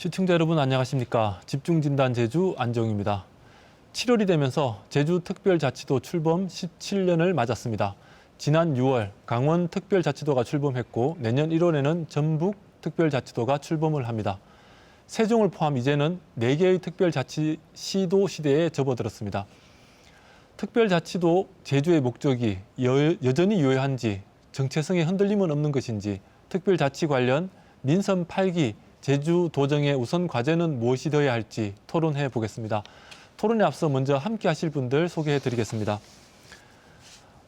시청자 여러분 안녕하십니까. 집중진단 제주 안정입니다. 7월이 되면서 제주특별자치도 출범 17년을 맞았습니다. 지난 6월 강원특별자치도가 출범했고 내년 1월에는 전북특별자치도가 출범을 합니다. 세종을 포함 이제는 4개의 특별자치 시도 시대에 접어들었습니다. 특별자치도 제주의 목적이 여전히 유효한지 정체성에 흔들림은 없는 것인지 특별자치 관련 민선 8기 제주 도정의 우선 과제는 무엇이 되어야 할지 토론해 보겠습니다. 토론에 앞서 먼저 함께 하실 분들 소개해 드리겠습니다.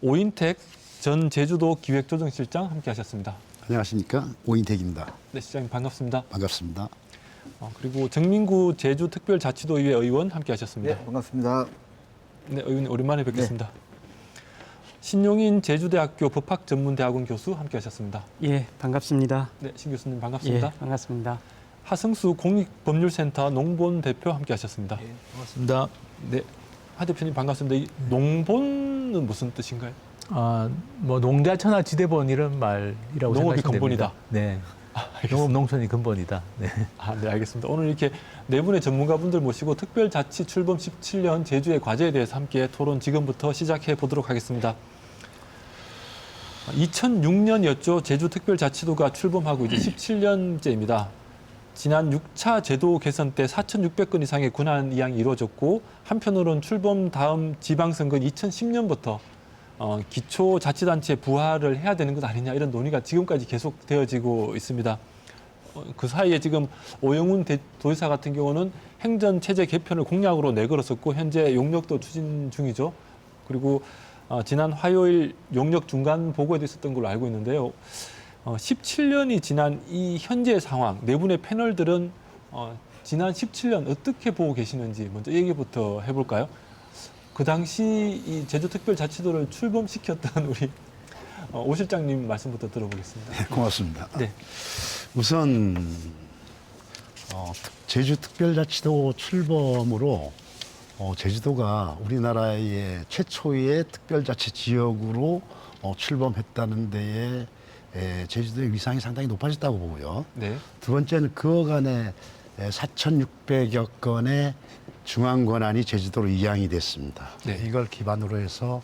오인택 전 제주도 기획조정실장 함께 하셨습니다. 안녕하십니까. 오인택입니다. 네, 시장님 반갑습니다. 반갑습니다. 그리고 정민구 제주특별자치도의회 의원 함께 하셨습니다. 네, 반갑습니다. 네, 의원님 오랜만에 뵙겠습니다. 신용인 제주대학교 법학전문대학원 교수 함께 하셨습니다. 예, 반갑습니다. 네, 신 교수님 반갑습니다. 예, 반갑습니다. 하승수 공익법률센터 농본 대표 함께 하셨습니다. 네, 반갑습니다. 네, 하 대표님 반갑습니다. 이 농본은 무슨 뜻인가요? 뭐 농자천하 지대본 이런 말이라고 농업이 생각하시면 근본이다. 됩니다. 네. 알겠습니다. 농업 농촌이 근본이다. 네. 네, 알겠습니다. 오늘 이렇게 네 분의 전문가분들 모시고 특별자치 출범 17년 제주의 과제에 대해서 함께 토론 지금부터 시작해 보도록 하겠습니다. 2006년이었죠. 제주특별자치도가 출범하고 이제 17년째입니다. 지난 6차 제도 개선 때 4,600건 이상의 권한 이양이 이루어졌고 한편으로는 출범 다음 지방선거인 2010년부터 기초자치단체 부활을 해야 되는 것 아니냐 이런 논의가 지금까지 계속 되어지고 있습니다. 그 사이에 지금 오영훈 도지사 같은 경우는 행정체제 개편을 공약으로 내걸었었고 현재 용역도 추진 중이죠. 그리고 지난 화요일 용역 중간 보고에도 있었던 걸로 알고 있는데요. 17년이 지난 이 현재 상황, 네 분의 패널들은 지난 17년 어떻게 보고 계시는지 먼저 얘기부터 해볼까요? 그 당시 이 제주특별자치도를 출범시켰던 우리 오 실장님 말씀부터 들어보겠습니다. 네, 고맙습니다. 네. 우선 제주특별자치도 출범으로 제주도가 우리나라의 최초의 특별자치 지역으로 출범했다는 데에 제주도의 위상이 상당히 높아졌다고 보고요. 네. 두 번째는 그어간에 4,600여 건의 중앙 권한이 제주도로 이양이 됐습니다. 네. 이걸 기반으로 해서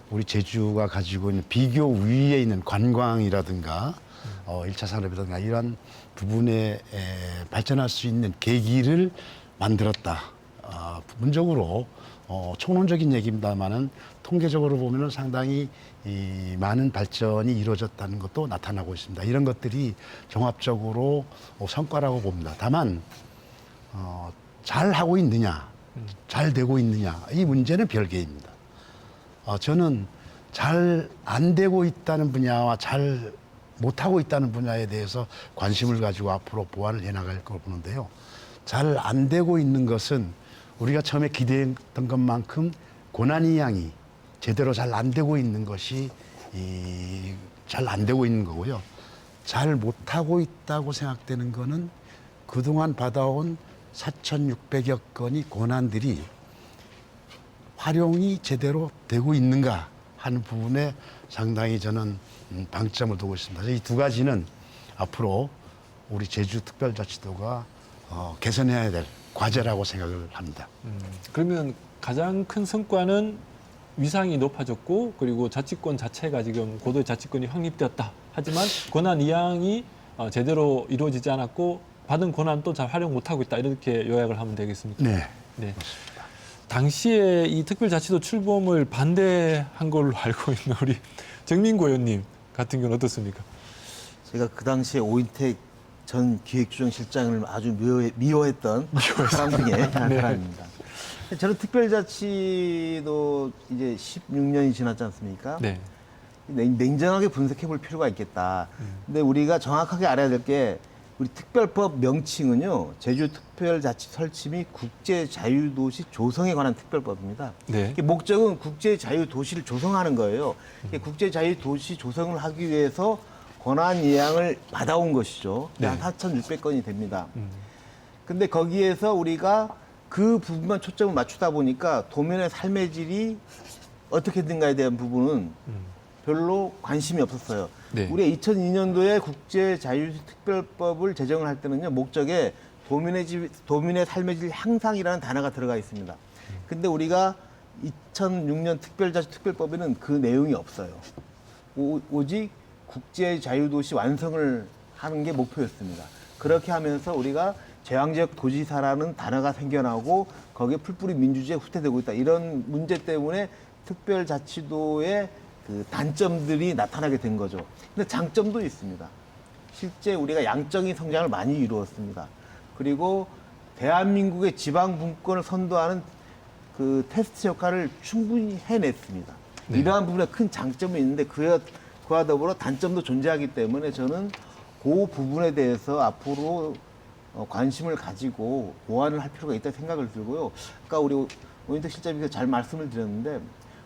우리 제주가 가지고 있는 비교 위에 있는 관광이라든가 1차 산업이라든가 이런 부분에 발전할 수 있는 계기를 만들었다. 부분적으로 총론적인 얘기입니다만은 통계적으로 보면은 상당히 많은 발전이 이루어졌다는 것도 나타나고 있습니다. 이런 것들이 종합적으로 성과라고 봅니다. 다만 잘 하고 있느냐, 잘 되고 있느냐 이 문제는 별개입니다. 저는 잘 안 되고 있다는 분야와 잘 못하고 있다는 분야에 대해서 관심을 가지고 앞으로 보완을 해나갈 걸 보는데요. 잘 안 되고 있는 것은 우리가 처음에 기대했던 것만큼 권한이양이 제대로 잘 안 되고 있는 것이 잘 안 되고 있는 거고요. 잘 못하고 있다고 생각되는 거는 그동안 받아온 4,600여 건의 권한들이 활용이 제대로 되고 있는가 하는 부분에 상당히 저는 방점을 두고 있습니다. 이 두 가지는 앞으로 우리 제주특별자치도가 개선해야 될 과제라고 생각을 합니다. 그러면 가장 큰 성과는 위상이 높아졌고 그리고 자치권 자체가 지금 고도의 자치권이 확립되었다. 하지만 권한 이양이 제대로 이루어지지 않았고 받은 권한도 잘 활용 못하고 있다. 이렇게 요약을 하면 되겠습니까? 네. 네. 당시에 이 특별자치도 출범을 반대한 걸로 알고 있는 우리 정민구 의원님 같은 경우는 어떻습니까? 제가 그 당시에 오인택 전 기획조정실장을 아주 미워했던 사람 중에 한 사람입니다. 저는 특별자치도 이제 16년이 지났지 않습니까? 네. 냉정하게 분석해 볼 필요가 있겠다. 근데 우리가 정확하게 알아야 될 게 우리 특별법 명칭은요. 제주특별자치 설치 및 국제자유도시 조성에 관한 특별법입니다. 네. 목적은 국제자유도시를 조성하는 거예요. 국제자유도시 조성을 하기 위해서 권한 이양을 받아온 것이죠. 네. 한 4,600건이 됩니다. 근데 거기에서 우리가 그 부분만 초점을 맞추다 보니까 도민의 삶의 질이 어떻게 된가에 대한 부분은 별로 관심이 없었어요. 네. 우리가 2002년도에 국제자유특별법을 제정을 할 때는요, 목적에 도민의 삶의 질 향상이라는 단어가 들어가 있습니다. 근데 우리가 2006년 특별자치특별법에는 그 내용이 없어요. 오직 국제 자유도시 완성을 하는 게 목표였습니다. 그렇게 하면서 우리가 제왕적 도지사라는 단어가 생겨나고 거기에 풀뿌리 민주주의가 후퇴되고 있다. 이런 문제 때문에 특별자치도의 그 단점들이 나타나게 된 거죠. 근데 장점도 있습니다. 실제 우리가 양적인 성장을 많이 이루었습니다. 그리고 대한민국의 지방 분권을 선도하는 그 테스트 역할을 충분히 해냈습니다. 네. 이러한 부분에 큰 장점이 있는데 그와 더불어 단점도 존재하기 때문에 저는 그 부분에 대해서 앞으로 관심을 가지고 보완을 할 필요가 있다고 생각을 들고요. 아까 우리 오인택 실장님께서 잘 말씀을 드렸는데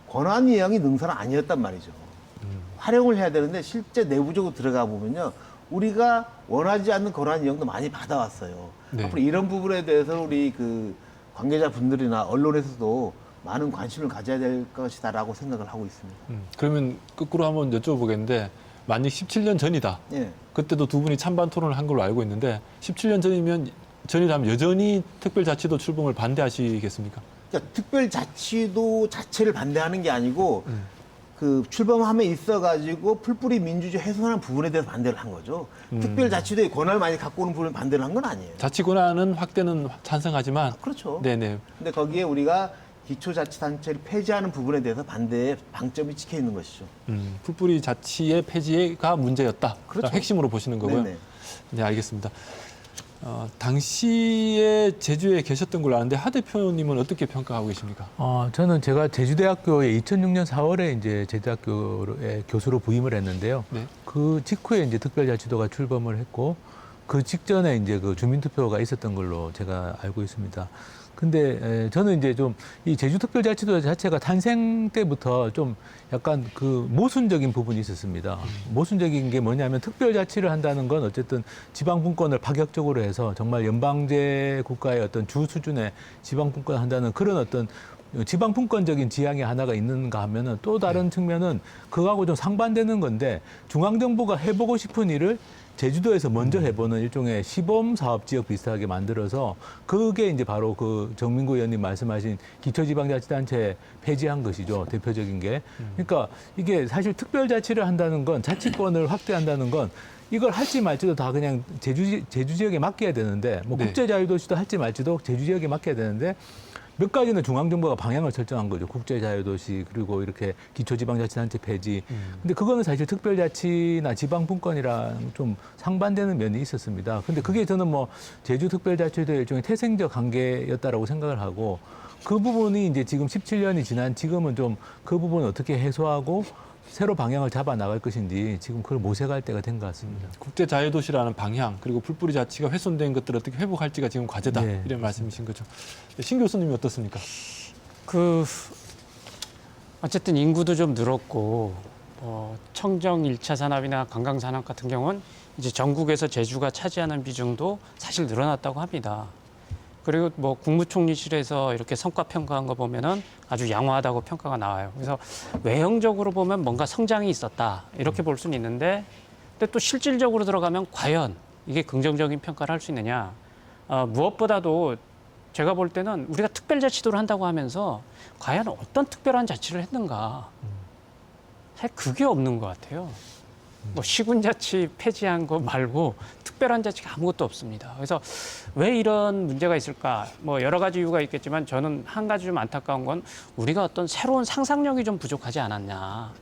권한 이양이 능사는 아니었단 말이죠. 활용을 해야 되는데 실제 내부적으로 들어가 보면요. 우리가 원하지 않는 권한 이양도 많이 받아왔어요. 네. 앞으로 이런 부분에 대해서 우리 그 관계자분들이나 언론에서도 많은 관심을 가져야 될 것이다라고 생각을 하고 있습니다. 그러면 거꾸로 한번 여쭤보겠는데 만약 17년 전이다. 예. 그때도 두 분이 찬반 토론을 한 걸로 알고 있는데 17년 전이라면 여전히 특별자치도 출범을 반대하시겠습니까? 그러니까 특별자치도 자체를 반대하는 게 아니고 그 출범함에 있어가지고 풀뿌리 민주주의 훼손하는 부분에 대해서 반대를 한 거죠. 특별자치도의 권한을 많이 갖고 오는 부분에 반대를 한 건 아니에요. 자치 권한은 확대는 찬성하지만 그렇죠. 네네. 근데 거기에 우리가 기초자치단체를 폐지하는 부분에 대해서 반대의 방점이 찍혀 있는 것이죠. 풀뿌리 자치의 폐지가 문제였다. 그렇죠. 핵심으로 보시는 거고요. 네네. 네, 알겠습니다. 당시에 제주에 계셨던 걸로 아는데 하 대표님은 어떻게 평가하고 계십니까? 저는 제가 제주대학교에 2006년 4월에 이제 제주대학교에 교수로 부임을 했는데요. 네. 그 직후에 이제 특별자치도가 출범을 했고 그 직전에 이제 그 주민투표가 있었던 걸로 제가 알고 있습니다. 근데 저는 이제 좀 이 제주특별자치도 자체가 탄생 때부터 좀 약간 그 모순적인 부분이 있었습니다. 모순적인 게 뭐냐면 특별자치를 한다는 건 어쨌든 지방분권을 파격적으로 해서 정말 연방제 국가의 어떤 주 수준의 지방분권을 한다는 그런 어떤 지방분권적인 지향이 하나가 있는가 하면은 또 다른 측면은 그거하고 좀 상반되는 건데 중앙정부가 해보고 싶은 일을 제주도에서 먼저 해보는 일종의 시범 사업 지역 비슷하게 만들어서 그게 이제 바로 그 정민구 의원님 말씀하신 기초지방자치단체 폐지한 것이죠. 대표적인 게. 그러니까 이게 사실 특별자치를 한다는 건 자치권을 확대한다는 건 이걸 할지 말지도 다 그냥 제주 지역에 맡겨야 되는데 뭐 네. 국제자유도시도 할지 말지도 제주 지역에 맡겨야 되는데 몇 가지는 중앙정부가 방향을 설정한 거죠. 국제자유도시 그리고 이렇게 기초지방자치단체 폐지. 근데 그거는 사실 특별자치나 지방분권이랑 좀 상반되는 면이 있었습니다. 근데 그게 저는 뭐 제주특별자치도의 일종의 태생적 한계였다라고 생각을 하고 그 부분이 이제 지금 17년이 지난 지금은 좀 그 부분을 어떻게 해소하고 새로 방향을 잡아 나갈 것인지 지금 그걸 모색할 때가 된 것 같습니다. 국제자유도시라는 방향 그리고 풀뿌리 자치가 훼손된 것들을 어떻게 회복할지가 지금 과제다. 네, 이런 말씀이신 거죠. 신 교수님이 어떻습니까? 어쨌든 인구도 좀 늘었고 청정 1차 산업이나 관광 산업 같은 경우는 이제 전국에서 제주가 차지하는 비중도 사실 늘어났다고 합니다. 그리고 뭐 국무총리실에서 이렇게 성과 평가한 거 보면은 아주 양호하다고 평가가 나와요. 그래서 외형적으로 보면 뭔가 성장이 있었다 이렇게 볼 수는 있는데, 근데 또 실질적으로 들어가면 과연 이게 긍정적인 평가를 할 수 있느냐? 무엇보다도 제가 볼 때는 우리가 특별자치도를 한다고 하면서 과연 어떤 특별한 자치를 했는가? 사실 그게 없는 것 같아요. 뭐 시군자치 폐지한 거 말고 특별한 자치가 아무것도 없습니다. 그래서 왜 이런 문제가 있을까? 뭐 여러 가지 이유가 있겠지만 저는 한 가지 좀 안타까운 건 우리가 어떤 새로운 상상력이 좀 부족하지 않았냐.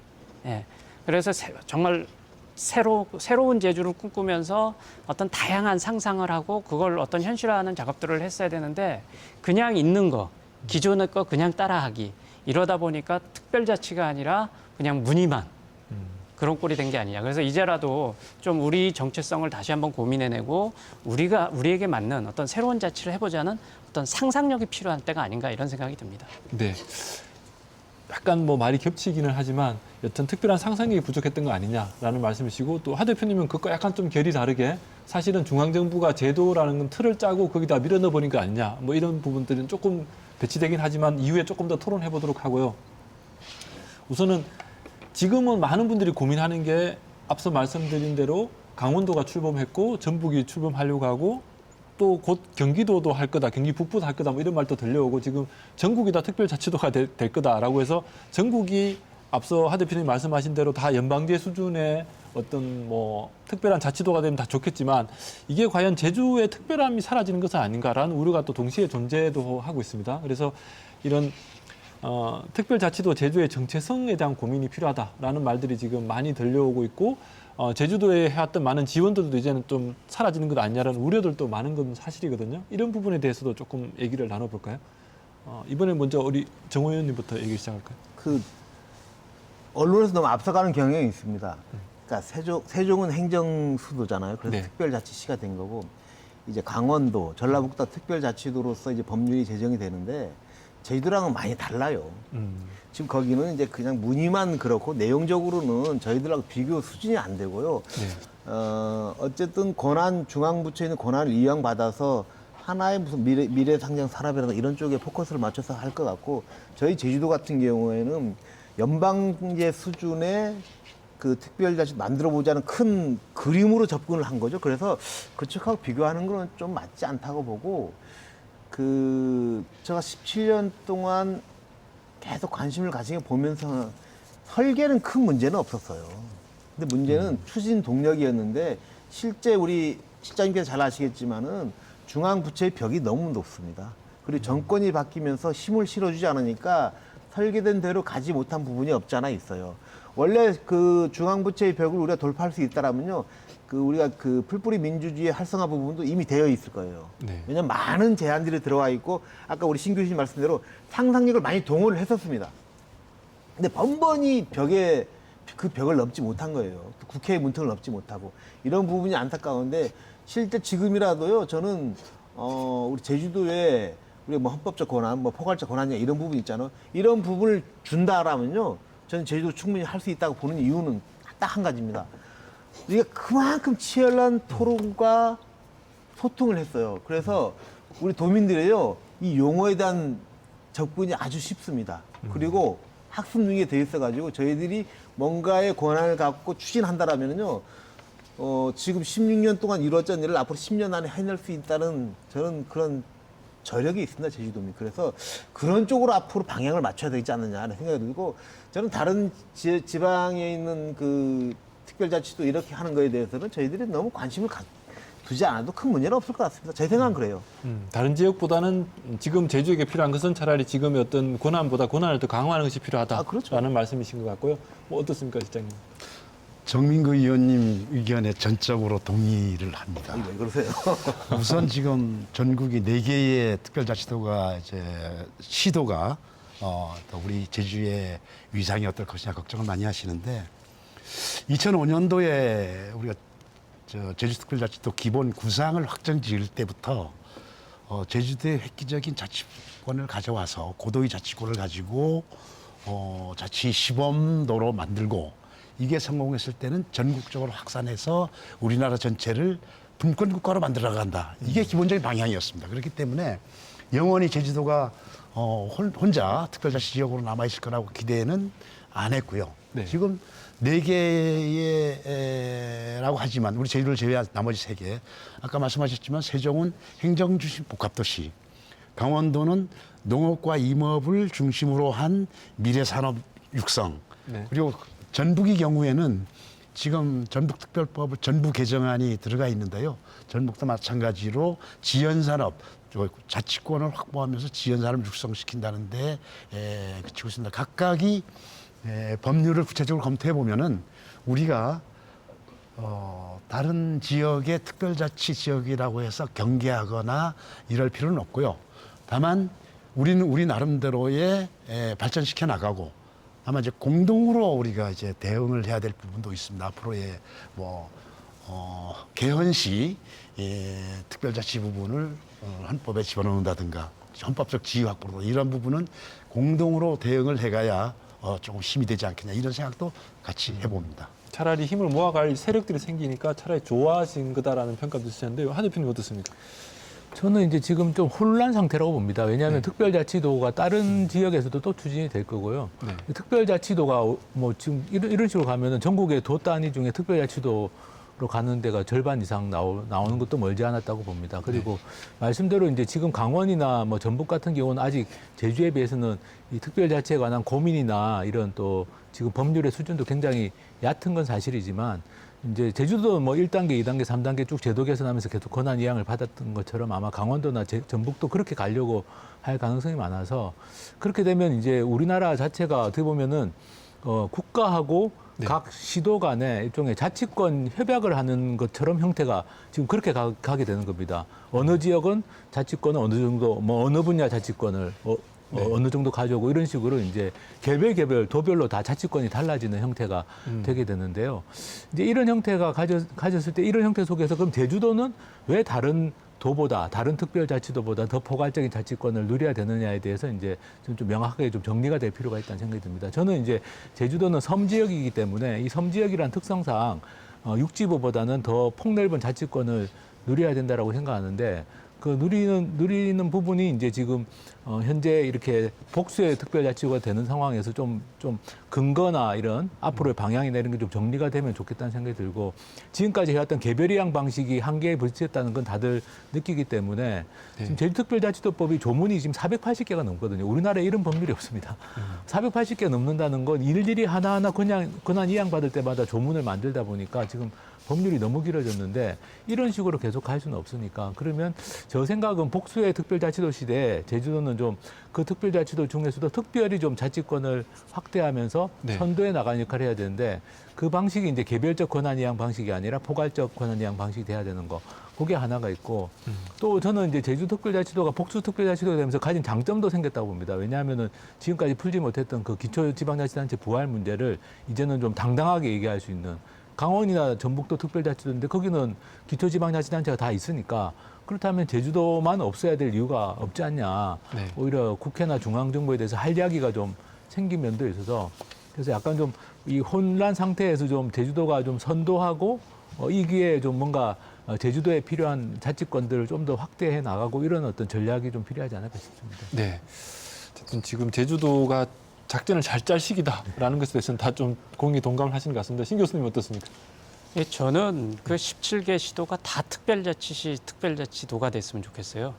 예. 그래서 정말 새로운 제주를 꿈꾸면서 어떤 다양한 상상을 하고 그걸 어떤 현실화하는 작업들을 했어야 되는데 그냥 있는 거, 기존의 거 그냥 따라하기. 이러다 보니까 특별자치가 아니라 그냥 무늬만 그런 꼴이 된 게 아니냐. 그래서 이제라도 좀 우리 정체성을 다시 한번 고민해내고 우리에게 맞는 어떤 새로운 자치를 해보자는 어떤 상상력이 필요한 때가 아닌가 이런 생각이 듭니다. 네. 약간 뭐 말이 겹치기는 하지만 여튼 특별한 상상력이 부족했던 거 아니냐라는 말씀이시고 또 하 대표님은 그것과 약간 좀 결이 다르게 사실은 중앙정부가 제도라는 건 틀을 짜고 거기다 밀어넣어 버린 거 아니냐. 뭐 이런 부분들은 조금 배치되긴 하지만 이후에 조금 더 토론해 보도록 하고요. 우선은 지금은 많은 분들이 고민하는 게 앞서 말씀드린 대로 강원도가 출범했고 전북이 출범하려고 하고 또 곧 경기도도 할 거다, 경기 북부도 할 거다, 뭐 이런 말도 들려오고 지금 전국이 다 특별자치도가 될 거다라고 해서 전국이 앞서 하 대표님 말씀하신 대로 다 연방제 수준의 어떤 뭐 특별한 자치도가 되면 다 좋겠지만 이게 과연 제주의 특별함이 사라지는 것은 아닌가라는 우려가 또 동시에 존재도 하고 있습니다. 그래서 이런 특별자치도 제주의 정체성에 대한 고민이 필요하다라는 말들이 지금 많이 들려오고 있고 제주도에 해왔던 많은 지원들도 이제는 좀 사라지는 것 아니냐라는 우려들도 많은 건 사실이거든요. 이런 부분에 대해서도 조금 얘기를 나눠볼까요? 이번에 먼저 우리 정 의원님부터 얘기 시작할까요? 그 언론에서 너무 앞서가는 경향이 있습니다. 그러니까 세종은 행정수도잖아요. 그래서 네. 특별자치시가 된 거고 이제 강원도, 전라북도 특별자치도로서 이제 법률이 제정이 되는데 제주도랑은 많이 달라요. 지금 거기는 이제 그냥 문의만 그렇고 내용적으로는 저희들하고 비교 수준이 안 되고요. 네. 어쨌든 중앙부처에 있는 권한을 이양받아서 하나의 무슨 미래상장 산업이라든가 이런 쪽에 포커스를 맞춰서 할 것 같고 저희 제주도 같은 경우에는 연방제 수준의 그 특별자치 만들어보자는 큰 그림으로 접근을 한 거죠. 그래서 그쪽하고 비교하는 거는 좀 맞지 않다고 보고 제가 17년 동안 계속 관심을 가지게 보면서 설계는 큰 문제는 없었어요. 근데 문제는 추진 동력이었는데 실제 우리 실장님께서 잘 아시겠지만은 중앙부처의 벽이 너무 높습니다. 그리고 정권이 바뀌면서 힘을 실어주지 않으니까 설계된 대로 가지 못한 부분이 없지 않아 있어요. 원래 그 중앙부처의 벽을 우리가 돌파할 수 있다라면요, 우리가 그 풀뿌리 민주주의 활성화 부분도 이미 되어 있을 거예요. 네. 왜냐하면 많은 제안들이 들어와 있고 아까 우리 신 교수님 말씀대로 상상력을 많이 동원을 했었습니다. 근데 번번이 그 벽을 넘지 못한 거예요. 또 국회의 문턱을 넘지 못하고 이런 부분이 안타까운데 실제 지금이라도요, 저는 우리 제주도에 우리 뭐 헌법적 권한, 뭐 포괄적 권한이냐 이런 부분 있잖아요. 이런 부분을 준다라면요, 저는 제주도 충분히 할 수 있다고 보는 이유는 딱 한 가지입니다. 우리가 그만큼 치열한 토론과 소통을 했어요. 그래서 우리 도민들이요, 이 용어에 대한 접근이 아주 쉽습니다. 그리고 학습 능력이 돼 있어가지고 저희들이 뭔가의 권한을 갖고 추진한다라면요, 지금 16년 동안 이루어진 일을 앞으로 10년 안에 해낼 수 있다는 저는 그런 저력이 있습니다, 제주도민. 그래서 그런 쪽으로 앞으로 방향을 맞춰야 되지 않느냐 하는 생각이 들고, 저는 다른 지방에 있는 그 특별자치도 이렇게 하는 거에 대해서는 저희들이 너무 관심을 두지 않아도 큰 문제는 없을 것 같습니다. 제 생각은 그래요. 다른 지역보다는 지금 제주에게 필요한 것은 차라리 지금의 어떤 권한보다 권한을 더 강화하는 것이 필요하다라는 그렇죠. 말씀이신 것 같고요. 뭐 어떻습니까, 실장님? 정민구 의원님 의견에 전적으로 동의를 합니다. 왜 그러세요? 우선 지금 전국이 4개의 특별자치도가 시도가 또 우리 제주의 위상이 어떨 것이냐 걱정을 많이 하시는데 2005년도에 우리가 제주특별자치도 기본 구상을 확정 지을 때부터 제주도의 획기적인 자치권을 가져와서 고도의 자치권을 가지고 자치 시범도로 만들고 이게 성공했을 때는 전국적으로 확산해서 우리나라 전체를 분권 국가로 만들어 나간다. 이게 기본적인 방향이었습니다. 그렇기 때문에 영원히 제주도가 혼자 특별자치 지역으로 남아 있을 거라고 기대는 안 했고요. 네. 지금 4개라고 하지만 우리 제주도를 제외한 나머지 3개, 아까 말씀하셨지만 세종은 행정중심 복합도시, 강원도는 농업과 임업을 중심으로 한 미래산업 육성, 네. 그리고 전북의 경우에는 지금 전북특별법을 전부 개정안이 들어가 있는데요. 전북도 마찬가지로 지연산업, 자치권을 확보하면서 지연산업을 육성시킨다는데 그치고 있습니다. 각각이 법률을 구체적으로 검토해 보면은 우리가 다른 지역의 특별자치 지역이라고 해서 경계하거나 이럴 필요는 없고요. 다만 우리는 우리 나름대로의 발전시켜 나가고 아마 이제 공동으로 우리가 이제 대응을 해야 될 부분도 있습니다. 앞으로의 개헌시 특별자치 부분을 헌법에 집어넣는다든가 헌법적 지위 확보로 이런 부분은 공동으로 대응을 해가야 조금 힘이 되지 않겠냐 이런 생각도 같이 해봅니다. 차라리 힘을 모아갈 세력들이 생기니까 차라리 좋아진 거다라는 평가도 있으셨는데요. 하 대표님 어떻습니까? 저는 이제 지금 좀 혼란 상태라고 봅니다. 왜냐하면 네. 특별자치도가 다른 지역에서도 또 추진이 될 거고요. 네. 특별자치도가 뭐 지금 이런 식으로 가면은 전국의 도 단위 중에 특별자치도로 가는 데가 절반 이상 나오는 것도 멀지 않았다고 봅니다. 그리고 말씀대로 이제 지금 강원이나 뭐 전북 같은 경우는 아직 제주에 비해서는 이 특별자치에 관한 고민이나 이런 또 지금 법률의 수준도 굉장히 얕은 건 사실이지만 이제 제주도 뭐 1단계, 2단계, 3단계 쭉 제도 개선하면서 계속 권한 이양을 받았던 것처럼 아마 강원도나 전북도 그렇게 가려고 할 가능성이 많아서 그렇게 되면 이제 우리나라 자체가 어떻게 보면은 국가하고 각 시도 간에 일종의 자치권 협약을 하는 것처럼 형태가 지금 그렇게 가게 되는 겁니다. 어느 지역은 자치권을 어느 정도, 뭐 어느 분야 자치권을 어느 정도 가져오고 이런 식으로 이제 개별 도별로 다 자치권이 달라지는 형태가 되게 되는데요. 이제 이런 형태가 가졌을 때 이런 형태 속에서 그럼 제주도는 왜 다른 도보다 다른 특별자치도보다 더 포괄적인 자치권을 누려야 되느냐에 대해서 이제 좀 명확하게 좀 정리가 될 필요가 있다는 생각이 듭니다. 저는 이제 제주도는 섬지역이기 때문에 이 섬지역이란 특성상 육지보보다는 더 폭넓은 자치권을 누려야 된다라고 생각하는데 그 누리는 부분이 이제 지금 현재 이렇게 복수의 특별자치구가 되는 상황에서 좀 근거나 이런 앞으로의 방향이 내는 게 좀 정리가 되면 좋겠다는 생각이 들고 지금까지 해왔던 개별이양 방식이 한계에 부딪혔다는 건 다들 느끼기 때문에 지금 제주특별자치도법이 조문이 지금 480개가 넘거든요. 우리나라에 이런 법률이 없습니다. 480개 넘는다는 건 일일이 하나하나 권한 이양받을 때마다 조문을 만들다 보니까 지금 법률이 너무 길어졌는데 이런 식으로 계속 갈 수는 없으니까 그러면 저 생각은 복수의 특별자치도 시대에 제주도는 좀 그 특별자치도 중에서도 특별히 좀 자치권을 확대하면서 선도해 나가는 역할을 해야 되는데 그 방식이 이제 개별적 권한 이양 방식이 아니라 포괄적 권한 이양 방식이 돼야 되는 거 그게 하나가 있고 또 저는 이제 제주 특별자치도가 복수 특별자치도가 되면서 가진 장점도 생겼다고 봅니다. 왜냐하면은 지금까지 풀지 못했던 그 기초지방자치단체 부활 문제를 이제는 좀 당당하게 얘기할 수 있는 강원이나 전북도 특별자치도인데 거기는 기초지방자치단체가 다 있으니까 그렇다면 제주도만 없어야 될 이유가 없지 않냐. 오히려 국회나 중앙정부에 대해서 할 이야기가 좀 생긴 면도 있어서 그래서 약간 좀 이 혼란 상태에서 좀 제주도가 좀 선도하고 이 기회에 좀 뭔가 제주도에 필요한 자치권들을 좀 더 확대해 나가고 이런 어떤 전략이 좀 필요하지 않을까 싶습니다. 네. 어쨌든 지금 제주도가 작전을 잘 짤 시기다라는 것에 대해서는 다 좀 공히 동감을 하시는 것 같습니다. 신 교수님 어떻습니까? 예, 저는 그 17개 시도가 다 특별자치도가 됐으면 좋겠어요.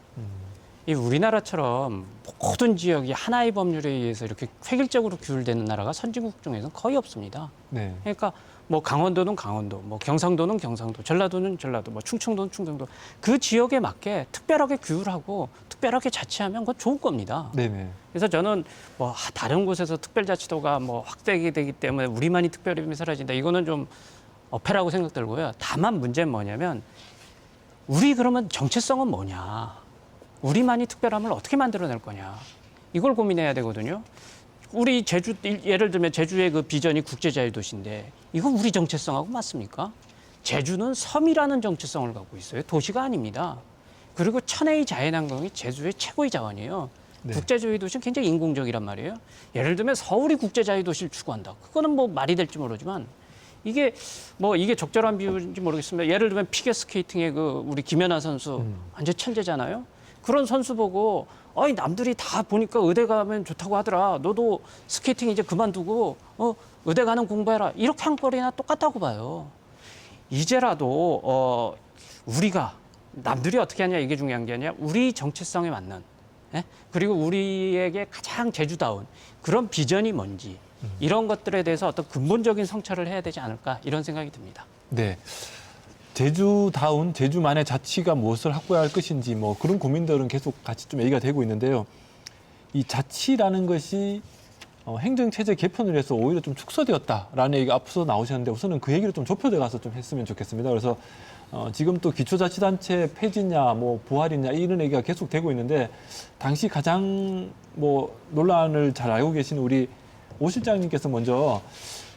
이 우리나라처럼 모든 지역이 하나의 법률에 의해서 이렇게 획일적으로 규율되는 나라가 선진국 중에서는 거의 없습니다. 네. 그러니까 뭐 강원도는 강원도, 뭐 경상도는 경상도, 전라도는 전라도, 뭐 충청도는 충청도 그 지역에 맞게 특별하게 규율하고 특별하게 자치하면 그건 좋을 겁니다. 네네. 그래서 저는 뭐 다른 곳에서 특별자치도가 뭐 확대되기 때문에 우리만이 특별임이 사라진다. 이거는 좀 어폐라고 생각들고요. 다만 문제는 뭐냐면 우리 그러면 정체성은 뭐냐? 우리만이 특별함을 어떻게 만들어낼 거냐? 이걸 고민해야 되거든요. 우리 제주 예를 들면 제주의 그 비전이 국제자유도시인데 이건 우리 정체성하고 맞습니까? 제주는 섬이라는 정체성을 갖고 있어요. 도시가 아닙니다. 그리고 천혜의 자연환경이 제주의 최고의 자원이에요. 국제자유도시는 굉장히 인공적이란 말이에요. 예를 들면 서울이 국제자유도시를 추구한다. 그거는 뭐 말이 될지 모르지만 이게 적절한 비유인지 모르겠습니다. 예를 들면 피겨스케이팅의 그 우리 김연아 선수 완전 천재잖아요. 그런 선수 보고 남들이 다 보니까 의대 가면 좋다고 하더라. 너도 스케이팅 이제 그만두고 의대 가는 공부해라. 이렇게 한 거리나 똑같다고 봐요. 이제라도 우리가 남들이 어떻게 하냐 이게 중요한 게 아니라 우리 정체성에 맞는 그리고 우리에게 가장 제주다운 그런 비전이 뭔지 이런 것들에 대해서 어떤 근본적인 성찰을 해야 되지 않을까 이런 생각이 듭니다. 네. 제주다운 제주만의 자치가 무엇을 확보해야 할 것인지 뭐 그런 고민들은 계속 같이 좀 얘기가 되고 있는데요. 이 자치라는 것이 행정체제 개편을 해서 오히려 좀 축소되었다라는 얘기가 앞서 나오셨는데 우선은 그 얘기를 좀 좁혀들어가서 좀 했으면 좋겠습니다. 그래서 지금 또 기초자치단체 폐지냐 뭐 부활이냐 이런 얘기가 계속 되고 있는데 당시 가장 뭐 논란을 잘 알고 계신 우리 오 실장님께서 먼저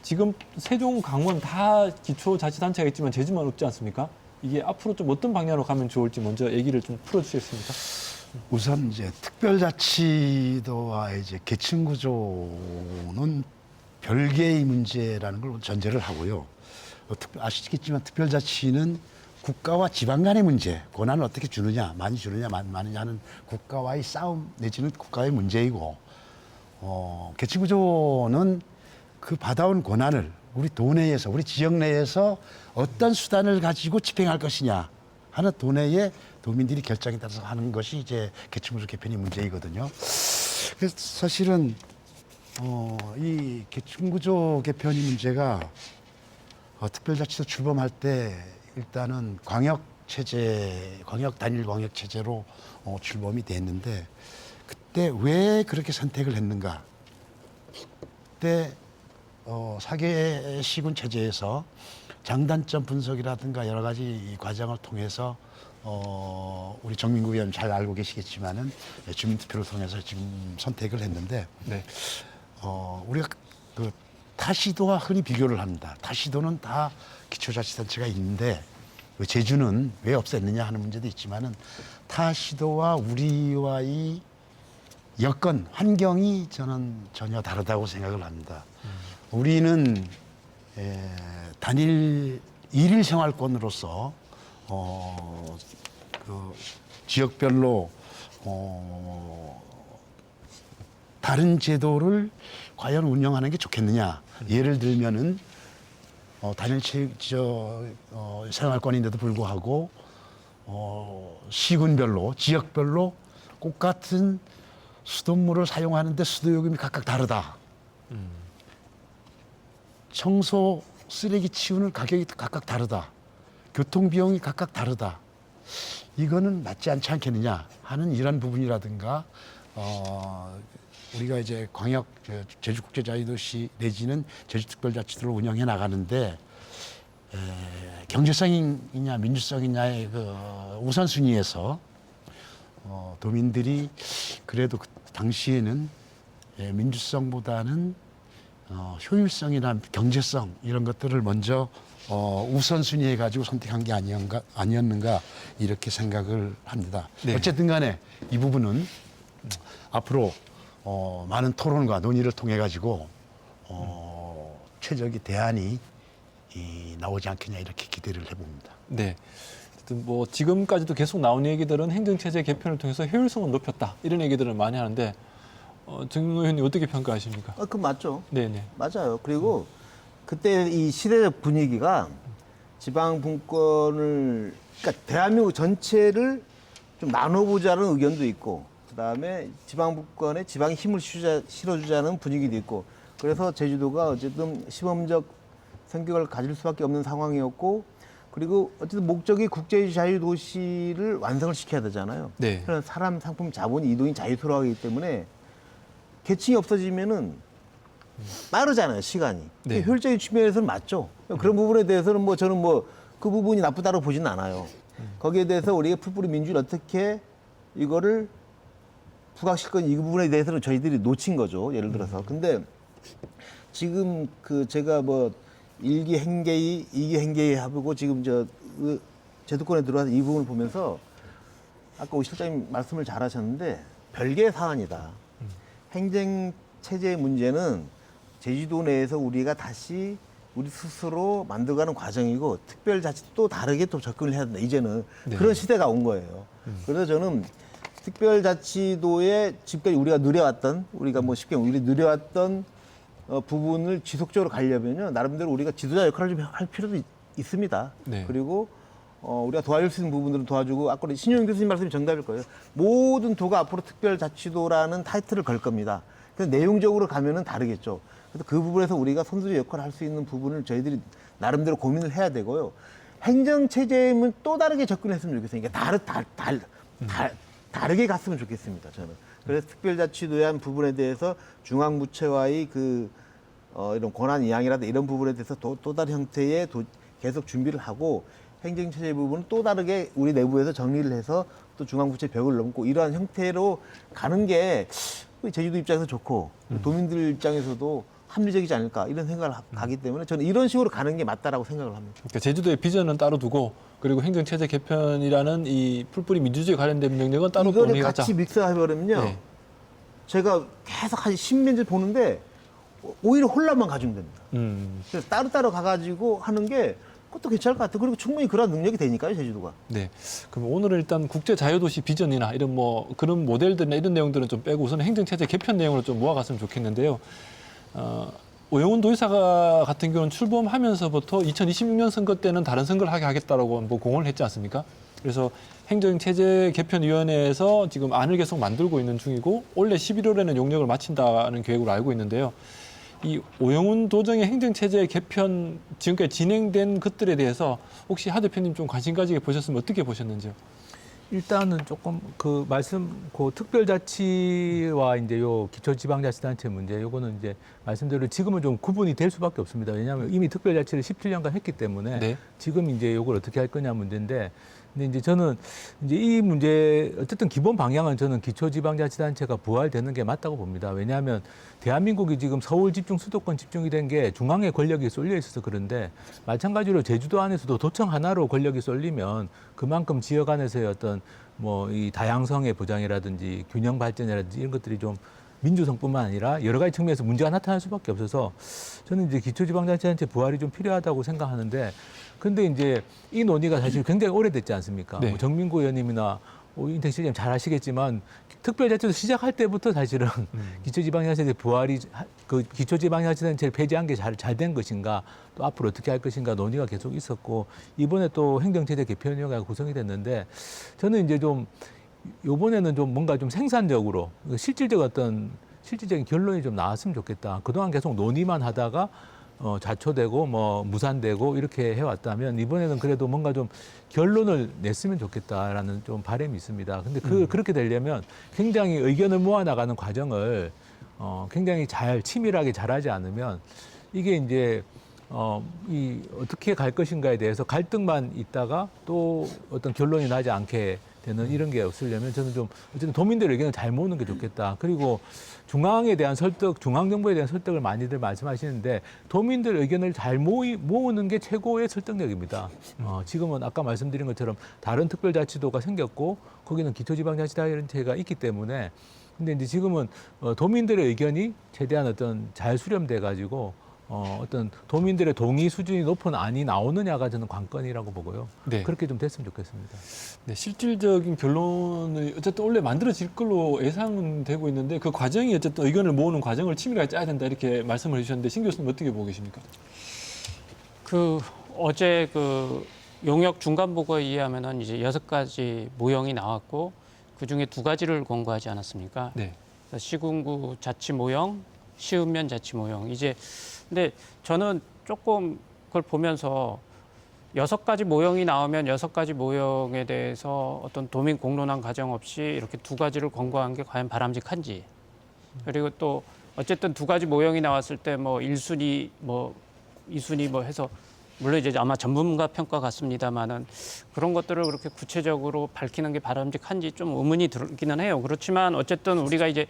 지금 세종, 강원 다 기초자치단체가 있지만 제주만 없지 않습니까? 이게 앞으로 좀 어떤 방향으로 가면 좋을지 먼저 얘기를 좀 풀어주시겠습니까? 우선 이제 특별자치도와 이제 계층구조는 별개의 문제라는 걸 전제를 하고요. 아시겠지만 특별자치는 국가와 지방 간의 문제, 권한을 어떻게 주느냐, 많이 주느냐, 많으냐 하는 국가와의 싸움 내지는 국가의 문제이고, 계층구조는 그 받아온 권한을 우리 도내에서 우리 지역 내에서 어떤 수단을 가지고 집행할 것이냐 하는 도내의 도민들이 결정에 따라서 하는 것이 이제 계층구조 개편의 문제이거든요. 그래서 사실은 이 계층구조 개편의 문제가 특별자치도 출범할 때 일단은 광역 단일 광역 체제로 출범이 됐는데 그때 왜 그렇게 선택을 했는가? 그때 사개 시군 체제에서 장단점 분석이라든가 여러 가지 과정을 통해서 우리 정민구 의원 잘 알고 계시겠지만은 주민투표를 통해서 지금 선택을 했는데 네. 우리가 그 타시도와 흔히 비교를 합니다. 타시도는 다 기초자치단체가 있는데 왜 제주는 왜 없앴느냐 하는 문제도 있지만은 타시도와 우리와의 여건, 환경이 저는 전혀 다르다고 생각을 합니다. 우리는 단일 일일 생활권으로서 그 지역별로 다른 제도를 과연 운영하는 게 좋겠느냐. 예를 들면은 단일 생활권인데도 불구하고 시군별로 지역별로 똑같은 수돗물을 사용하는데 수도요금이 각각 다르다. 청소 쓰레기 치우는 가격이 각각 다르다. 교통비용이 각각 다르다. 이거는 맞지 않지 않겠느냐 하는 이런 부분이라든가 우리가 이제 광역 제주국제자유도시 내지는 제주특별자치도를 운영해 나가는데 경제성이냐 민주성이냐의 그 우선순위에서 도민들이 그래도 그 당시에는 민주성보다는 효율성이나 경제성 이런 것들을 먼저 우선순위해 가지고 선택한 게 아니었는가 이렇게 생각을 합니다. 네. 어쨌든 간에 이 부분은 앞으로 많은 토론과 논의를 통해 가지고 최적의 대안이 나오지 않겠냐 이렇게 기대를 해봅니다. 네. 어쨌든 뭐 지금까지도 계속 나온 얘기들은 행정체제 개편을 통해서 효율성을 높였다 이런 얘기들을 많이 하는데 정 의원님 어떻게 평가하십니까? 그 맞죠. 네네. 맞아요. 그리고 그때 이 시대적 분위기가 지방 분권을 그러니까 대한민국 전체를 좀 나눠보자는 의견도 있고 그다음에 지방 분권에 지방의 힘을 실어주자는 분위기도 있고 그래서 제주도가 어쨌든 시범적 성격을 가질 수밖에 없는 상황이었고 그리고 어쨌든 목적이 국제자유도시를 완성을 시켜야 되잖아요. 네. 그런 사람, 상품, 자본이 이동이 자유스러워하기 때문에 계층이 없어지면은 빠르잖아요, 시간이. 네. 효율적인 측면에서는 맞죠. 그런 부분에 대해서는 뭐 저는 뭐 그 부분이 나쁘다고 보지는 않아요. 거기에 대해서 우리가 풀뿌리 민주를 어떻게 이거를 부각시킬 건 이 부분에 대해서는 저희들이 놓친 거죠. 예를 들어서. 근데 지금 그 제가 뭐 1기 행계위, 2기 행계위 하고 지금 제도권에 들어와서 이 부분을 보면서 아까 오 실장님 말씀을 잘 하셨는데 별개의 사안이다. 행정체제의 문제는 제주도 내에서 우리가 다시 우리 스스로 만들어가는 과정이고 특별자치도 또 다르게 또 접근을 해야 된다. 이제는 네. 그런 시대가 온 거예요. 그래서 저는 특별자치도에 지금까지 우리가 누려왔던 우리가 뭐 쉽게 우리 누려왔던 부분을 지속적으로 가려면요 나름대로 우리가 지도자 역할을 좀 할 필요도 있습니다. 네. 그리고 우리가 도와줄 수 있는 부분들은 도와주고 아까 신용 교수님 말씀이 정답일 거예요. 모든 도가 앞으로 특별자치도라는 타이틀을 걸 겁니다. 그래서 내용적으로 가면은 다르겠죠. 그래서 그 부분에서 우리가 선두의 역할을 할 수 있는 부분을 저희들이 나름대로 고민을 해야 되고요. 행정체제는 또 다르게 접근했으면 좋겠어요. 그러니까 다르게 갔으면 좋겠습니다. 저는. 그래서 특별자치도의 한 부분에 대해서 중앙부처와의 이런 권한 이양이라든가 이런 부분에 대해서 또 다른 형태의 계속 준비를 하고 행정체제 부분은 또 다르게 우리 내부에서 정리를 해서 또 중앙부처의 벽을 넘고 이러한 형태로 가는 게 제주도 입장에서 좋고 도민들 입장에서도 합리적이지 않을까 이런 생각을 가기 때문에 저는 이런 식으로 가는 게 맞다라고 생각을 합니다. 그러니까 제주도의 비전은 따로 두고 그리고 행정체제 개편이라는 이 풀뿌리 민주주의 관련된 명령은 따로 이거를 논의하자. 같이 믹스해버리면요. 네. 제가 계속 한 10년째 보는데 오히려 혼란만 가지면 됩니다. 그래서 따로따로 가가지고 하는 게 그것도 괜찮을 것 같아요. 그리고 충분히 그런 능력이 되니까요, 제주도가. 네. 그럼 오늘은 일단 국제 자유도시 비전이나 이런 뭐 그런 모델들이나 이런 내용들은 좀 빼고 우선 행정체제 개편 내용으로 좀 모아갔으면 좋겠는데요. 오영훈 도지사 같은 경우는 출범하면서부터 2026년 선거 때는 다른 선거를 하게 하겠다라고 뭐 공언을 했지 않습니까? 그래서 행정체제 개편위원회에서 지금 안을 계속 만들고 있는 중이고 올해 11월에는 용역을 마친다는 계획으로 알고 있는데요. 이 오영훈 도정의 행정체제 개편 지금까지 진행된 것들에 대해서 혹시 하 대표님 좀 관심 가지게 보셨으면 어떻게 보셨는지요? 일단은 조금 그 말씀 그 특별자치와 이제 요 기초지방자치단체 문제 요거는 이제 말씀대로 지금은 좀 구분이 될 수밖에 없습니다. 왜냐하면 이미 특별자치를 17년간 했기 때문에 네. 지금 이제 요걸 어떻게 할 거냐 문제인데 근데 이제 저는 이제 이 문제 어쨌든 기본 방향은 저는 기초지방자치단체가 부활되는 게 맞다고 봅니다. 왜냐하면 대한민국이 지금 서울 집중 수도권 집중이 된 게 중앙에 권력이 쏠려 있어서 그런데 마찬가지로 제주도 안에서도 도청 하나로 권력이 쏠리면 그만큼 지역 안에서의 어떤 뭐 이 다양성의 보장이라든지 균형 발전이라든지 이런 것들이 좀 민주성뿐만 아니라 여러 가지 측면에서 문제가 나타날 수밖에 없어서 저는 이제 기초지방자치단체 부활이 좀 필요하다고 생각하는데 근데 이제 이 논의가 사실 굉장히 오래됐지 않습니까? 네. 뭐 정민구 의원님이나 인택 실장님 잘 아시겠지만 특별자치도 시작할 때부터 사실은 기초지방자치단체 부활이 그 기초지방자치단체를 폐지한 게 잘 된 것인가 또 앞으로 어떻게 할 것인가 논의가 계속 있었고 이번에 또 행정체제 개편위원회가 구성이 됐는데 저는 이제 좀 이번에는 좀 뭔가 좀 생산적으로 실질적인 결론이 좀 나왔으면 좋겠다. 그동안 계속 논의만 하다가 자초되고 뭐 무산되고 이렇게 해왔다면 이번에는 그래도 뭔가 좀 결론을 냈으면 좋겠다라는 좀 바람이 있습니다. 근데 그렇게 되려면 굉장히 의견을 모아나가는 과정을 굉장히 치밀하게 잘하지 않으면 이게 이제 이 어떻게 갈 것인가에 대해서 갈등만 있다가 또 어떤 결론이 나지 않게 되는 이런 게 없으려면 저는 좀 어쨌든 도민들의 의견을 잘 모으는 게 좋겠다. 그리고 중앙에 대한 설득, 중앙정부에 대한 설득을 많이들 말씀하시는데 도민들 의견을 잘 모으는 게 최고의 설득력입니다. 지금은 아까 말씀드린 것처럼 다른 특별자치도가 생겼고 거기는 기초지방자치단체가 있기 때문에 근데 이제 지금은 도민들의 의견이 최대한 어떤 잘 수렴돼 가지고 어떤 도민들의 동의 수준이 높은 안이 나오느냐가 저는 관건이라고 보고요. 네. 그렇게 좀 됐으면 좋겠습니다. 네, 실질적인 결론을 어쨌든 원래 만들어질 걸로 예상은 되고 있는데 그 과정이 어쨌든 의견을 모으는 과정을 치밀하게 짜야 된다 이렇게 말씀을 해주셨는데 신 교수님 어떻게 보고 계십니까? 어제 용역 중간 보고에 의하면은 이제 6가지 모형이 나왔고 그 중에 2가지를 권고하지 않았습니까? 네. 시군구 자치 모형, 시읍면 자치 모형. 근데 저는 조금 그걸 보면서 6가지 모형이 나오면 6가지 모형에 대해서 어떤 도민 공론화 과정 없이 이렇게 2가지를 권고한 게 과연 바람직한지. 그리고 또 어쨌든 2가지 모형이 나왔을 때 뭐 1순위, 뭐 2순위 뭐 해서 물론 이제 아마 전문가 평가 같습니다만은 그런 것들을 그렇게 구체적으로 밝히는 게 바람직한지 좀 의문이 들기는 해요. 그렇지만 어쨌든 우리가 이제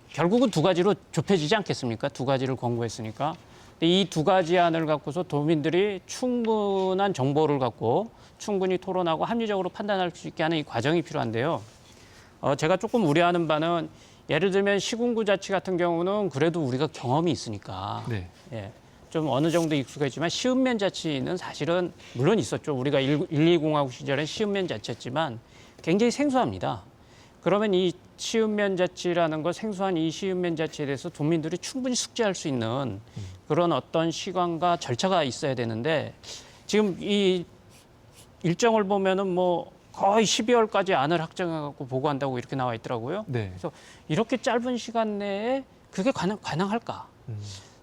결국은 2가지로 좁혀지지 않겠습니까? 2가지를 권고했으니까. 근데 이 2가지 안을 갖고서 도민들이 충분한 정보를 갖고 충분히 토론하고 합리적으로 판단할 수 있게 하는 이 과정이 필요한데요. 제가 조금 우려하는 바는 예를 들면 시군구 자치 같은 경우는 그래도 우리가 경험이 있으니까 네. 예, 좀 어느 정도 익숙했지만 시읍면 자치는 사실은 물론 있었죠. 우리가 120하고 시절엔 시읍면 자치였지만 굉장히 생소합니다. 그러면 이 시읍면 자치라는 것 생소한 이 시읍면 자치에 대해서 도민들이 충분히 숙지할 수 있는 그런 어떤 시간과 절차가 있어야 되는데 지금 이 일정을 보면은 뭐 거의 12월까지 안을 확정해갖고 보고한다고 이렇게 나와 있더라고요. 네. 그래서 이렇게 짧은 시간 내에 그게 가능할까?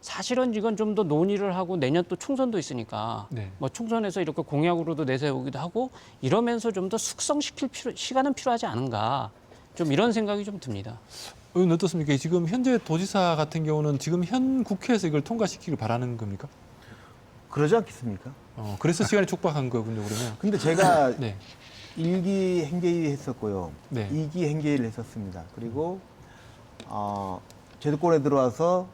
사실은 이건 좀 더 논의를 하고 내년 또 총선도 있으니까 네. 뭐 총선에서 이렇게 공약으로도 내세우기도 하고 이러면서 좀 더 숙성시킬 시간은 필요하지 않은가? 좀 이런 생각이 좀 듭니다. 의원 어떻습니까? 지금 현재 도지사 같은 경우는 지금 현 국회에서 이걸 통과시키길 바라는 겁니까? 그러지 않겠습니까? 그래서 시간이 촉박한 거군요, 그러면. 근데 제가 네. 1기 행계위 했었고요. 네. 2기 행계위를 했었습니다. 그리고 제도권에 들어와서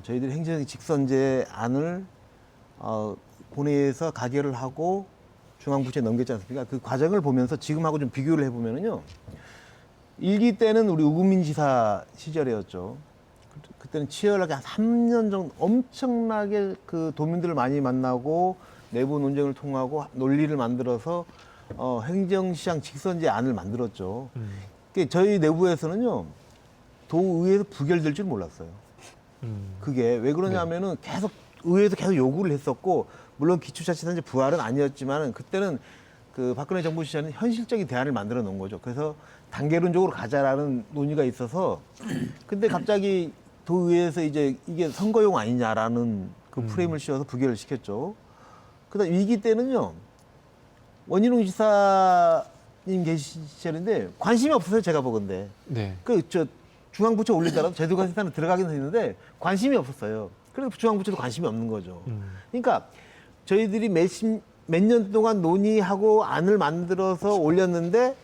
저희들이 행정 직선제 안을 본회의에서 가결을 하고 중앙부처에 넘겼지 않습니까? 그 과정을 보면서 지금하고 좀 비교를 해보면요. 1기 때는 우리 우금민 지사 시절이었죠. 그때는 치열하게 한 3년 정도 엄청나게 그 도민들을 많이 만나고 내부 논쟁을 통하고 논리를 만들어서 행정시장 직선제 안을 만들었죠. 저희 내부에서는요. 도의회에서 부결될 줄 몰랐어요. 그게 왜 그러냐면은 계속 의회에서 계속 요구를 했었고 물론 기초자치단체 부활은 아니었지만은 그때는 그 박근혜 정부 시절은 현실적인 대안을 만들어 놓은 거죠. 그래서 단계론적으로 가자라는 논의가 있어서 근데 갑자기 도의회에서 이제 이게 선거용 아니냐라는 그 프레임을 씌워서 부결을 시켰죠. 그다음 위기 때는요. 원희룡 지사님 계시는데 관심이 없었어요. 제가 보건데. 네. 저 중앙부처 올리더라도 제도관세사는 들어가긴 했는데 관심이 없었어요. 그래서 중앙부처도 관심이 없는 거죠. 그러니까 저희들이 몇 년 동안 논의하고 안을 만들어서 올렸는데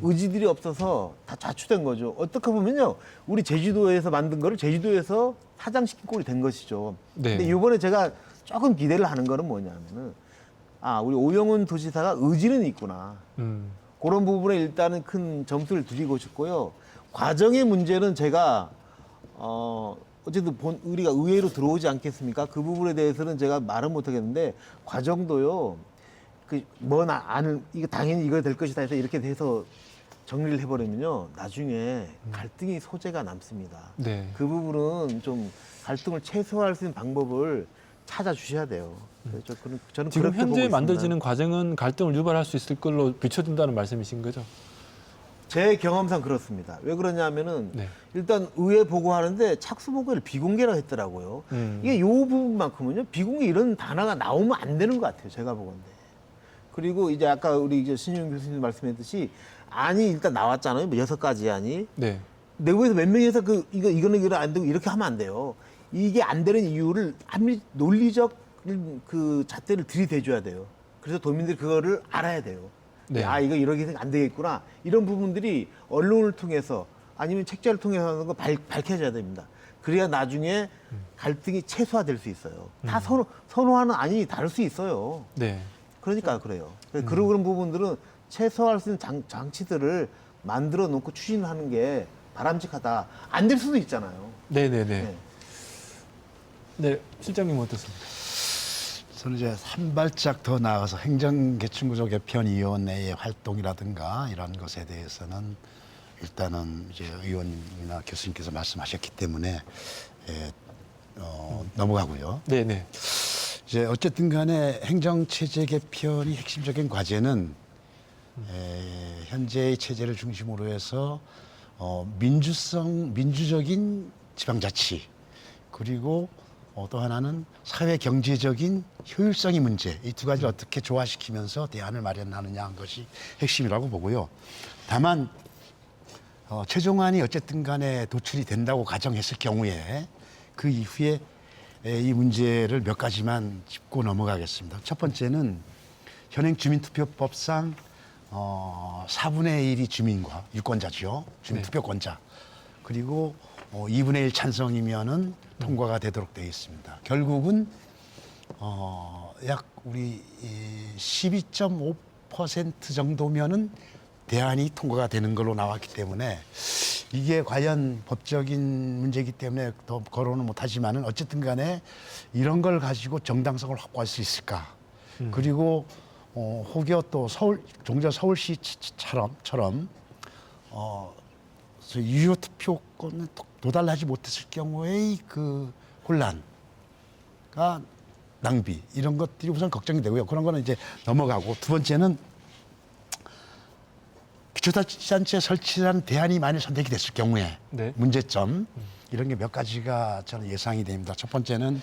의지들이 없어서 다 좌초된 거죠. 어떻게 보면요. 우리 제주도에서 만든 거를 제주도에서 사장시킨 꼴이 된 것이죠. 네. 근데 이번에 제가 조금 기대를 하는 거는 뭐냐면은 우리 오영훈 도지사가 의지는 있구나. 그런 부분에 일단은 큰 점수를 드리고 싶고요. 과정의 문제는 제가 어쨌든 우리가 의회로 들어오지 않겠습니까? 그 부분에 대해서는 제가 말은 못하겠는데 과정도요. 안을 이거 당연히 이거 될 것이다 해서 이렇게 돼서 정리를 해버리면요. 나중에 갈등이 소재가 남습니다. 네. 그 부분은 좀 갈등을 최소화할 수 있는 방법을 찾아주셔야 돼요. 그래서 저는 지금 그렇게 보고 현재 있습니다. 만들어지는 과정은 갈등을 유발할 수 있을 걸로 비춰진다는 말씀이신 거죠? 제 경험상 그렇습니다. 왜 그러냐면은 네. 일단 의회 보고하는데 착수보고를 비공개라고 했더라고요. 이게 요 부분만큼은요 비공개 이런 단어가 나오면 안 되는 것 같아요. 제가 보건데. 그리고 이제 아까 우리 이제 신윤 교수님 말씀했듯이 안이 일단 나왔잖아요. 뭐 6가지 안이. 네. 내부에서 몇 명이서 이거는 안 되고 이렇게 하면 안 돼요. 이게 안 되는 이유를 논리적 그 잣대를 들이대줘야 돼요. 그래서 도민들이 그거를 알아야 돼요. 네. 이거 이렇게 안 되겠구나. 이런 부분들이 언론을 통해서 아니면 책자를 통해서 하는 거 밝혀져야 됩니다. 그래야 나중에 갈등이 최소화될 수 있어요. 다 선호하는 안이 다를 수 있어요. 네. 그러니까 그래요. 그런 부분들은 최소화할 수 있는 장치들을 만들어 놓고 추진하는 게 바람직하다. 안 될 수도 있잖아요. 네네네. 네. 네, 실장님 어떻습니까? 저는 이제 한 발짝 더 나아가서 행정계층구조 개편위원회의 활동이라든가 이런 것에 대해서는 일단은 이제 의원님이나 교수님께서 말씀하셨기 때문에 넘어가고요. 네네. 이제 어쨌든 간에 행정체제 개편이 핵심적인 과제는 현재의 체제를 중심으로 해서 민주적인 지방자치 그리고 또 하나는 사회 경제적인 효율성의 문제 이 두 가지를 어떻게 조화시키면서 대안을 마련하느냐 하는 것이 핵심이라고 보고요. 다만 최종안이 어쨌든 간에 도출이 된다고 가정했을 경우에 그 이후에 이 문제를 몇 가지만 짚고 넘어가겠습니다. 첫 번째는 현행 주민투표법상 4분의 1이 주민과 유권자죠. 주민투표권자. 그리고 2분의 1 찬성이면은 통과가 되도록 되어 있습니다. 결국은 약 우리 12.5% 정도면은 대안이 통과가 되는 걸로 나왔기 때문에 이게 과연 법적인 문제이기 때문에 더 거론은 못하지만은 어쨌든 간에 이런 걸 가지고 정당성을 확보할 수 있을까? 그리고 혹여 또 종전 서울시처럼 유효 투표권을 도달하지 못했을 경우의 그 혼란과 낭비 이런 것들이 우선 걱정이 되고요. 그런 거는 이제 넘어가고 두 번째는 기초자치단체 설치라는 대안이 만약 선택이 됐을 경우에 네. 문제점 이런 게 몇 가지가 저는 예상이 됩니다. 첫 번째는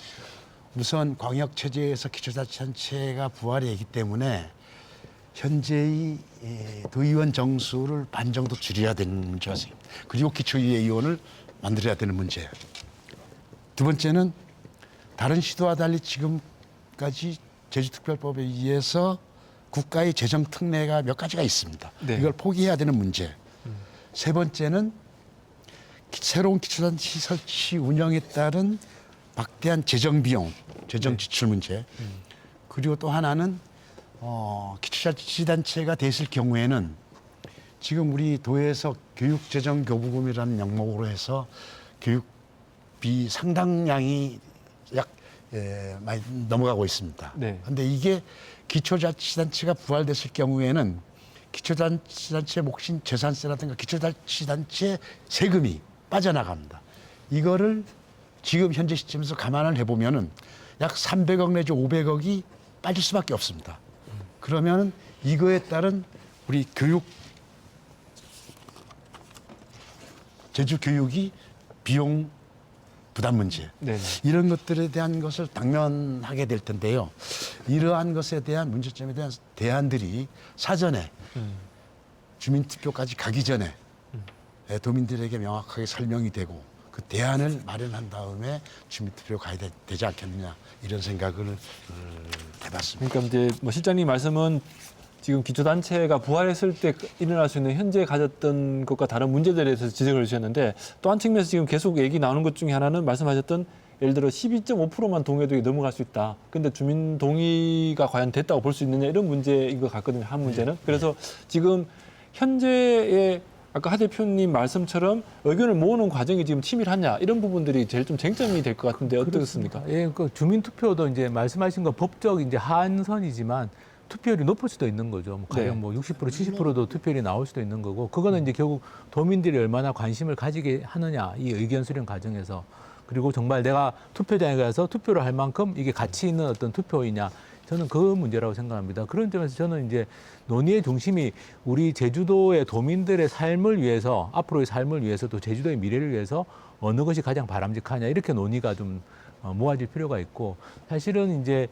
우선 광역체제에서 기초자치단체가 부활이 되기 때문에 현재의 도의원 정수를 반 정도 줄여야 되는 문제가 생깁니다. 그리고 기초의회의원을 만들어야 되는 문제예요. 두 번째는 다른 시도와 달리 지금까지 제주특별법에 의해서 국가의 재정 특례가 몇 가지가 있습니다. 네. 이걸 포기해야 되는 문제. 세 번째는 새로운 기초단체 설치 운영에 따른 막대한 재정 비용, 재정 지출 문제. 그리고 또 하나는 기초자치단체가 됐을 경우에는 지금 우리 도에서 교육재정교부금이라는 명목으로 해서 교육비 상당량이 약 많이 넘어가고 있습니다. 네. 그런데 이게 기초자치단체가 부활됐을 경우에는 기초자치단체 몫인 재산세라든가 기초자치단체 세금이 빠져나갑니다. 이거를 지금 현재 시점에서 감안을 해보면은 약 300억 내지 500억이 빠질 수밖에 없습니다. 그러면 이거에 따른 우리 교육, 제주 교육이 비용 부담 문제, 네. 이런 것들에 대한 것을 당면하게 될 텐데요. 이러한 것에 대한 문제점에 대한 대안들이 사전에 주민투표까지 가기 전에 도민들에게 명확하게 설명이 되고 그 대안을 마련한 다음에 주민투표 가야 되지 않겠느냐, 이런 생각을 해봤습니다. 그러니까 이제 뭐 실장님 말씀은 지금 기초단체가 부활했을 때 일어날 수 있는 현재 가졌던 것과 다른 문제들에 대해서 지적을 주셨는데, 또 한 측면에서 지금 계속 얘기 나오는 것 중에 하나는 말씀하셨던 예를 들어 12.5%만 동의도에 넘어갈 수 있다. 근데 주민 동의가 과연 됐다고 볼 수 있느냐, 이런 문제인 것 같거든요. 한 문제는. 그래서 지금 현재의 아까 하 대표님 말씀처럼 의견을 모으는 과정이 지금 치밀하냐, 이런 부분들이 제일 좀 쟁점이 될 것 같은데 어떻습니까? 예, 그 주민투표도 이제 말씀하신 건 법적 이제 한선이지만 투표율이 높을 수도 있는 거죠. 뭐 가령 네. 뭐 60%, 70%도 투표율이 나올 수도 있는 거고, 그거는 이제 결국 도민들이 얼마나 관심을 가지게 하느냐, 이 의견 수렴 과정에서. 그리고 정말 내가 투표장에 가서 투표를 할 만큼 이게 가치 있는 어떤 투표이냐, 저는 그 문제라고 생각합니다. 그런 점에서 저는 이제 논의의 중심이 우리 제주도의 도민들의 삶을 위해서, 앞으로의 삶을 위해서, 또 제주도의 미래를 위해서 어느 것이 가장 바람직하냐, 이렇게 논의가 좀 모아질 필요가 있고, 사실은 이제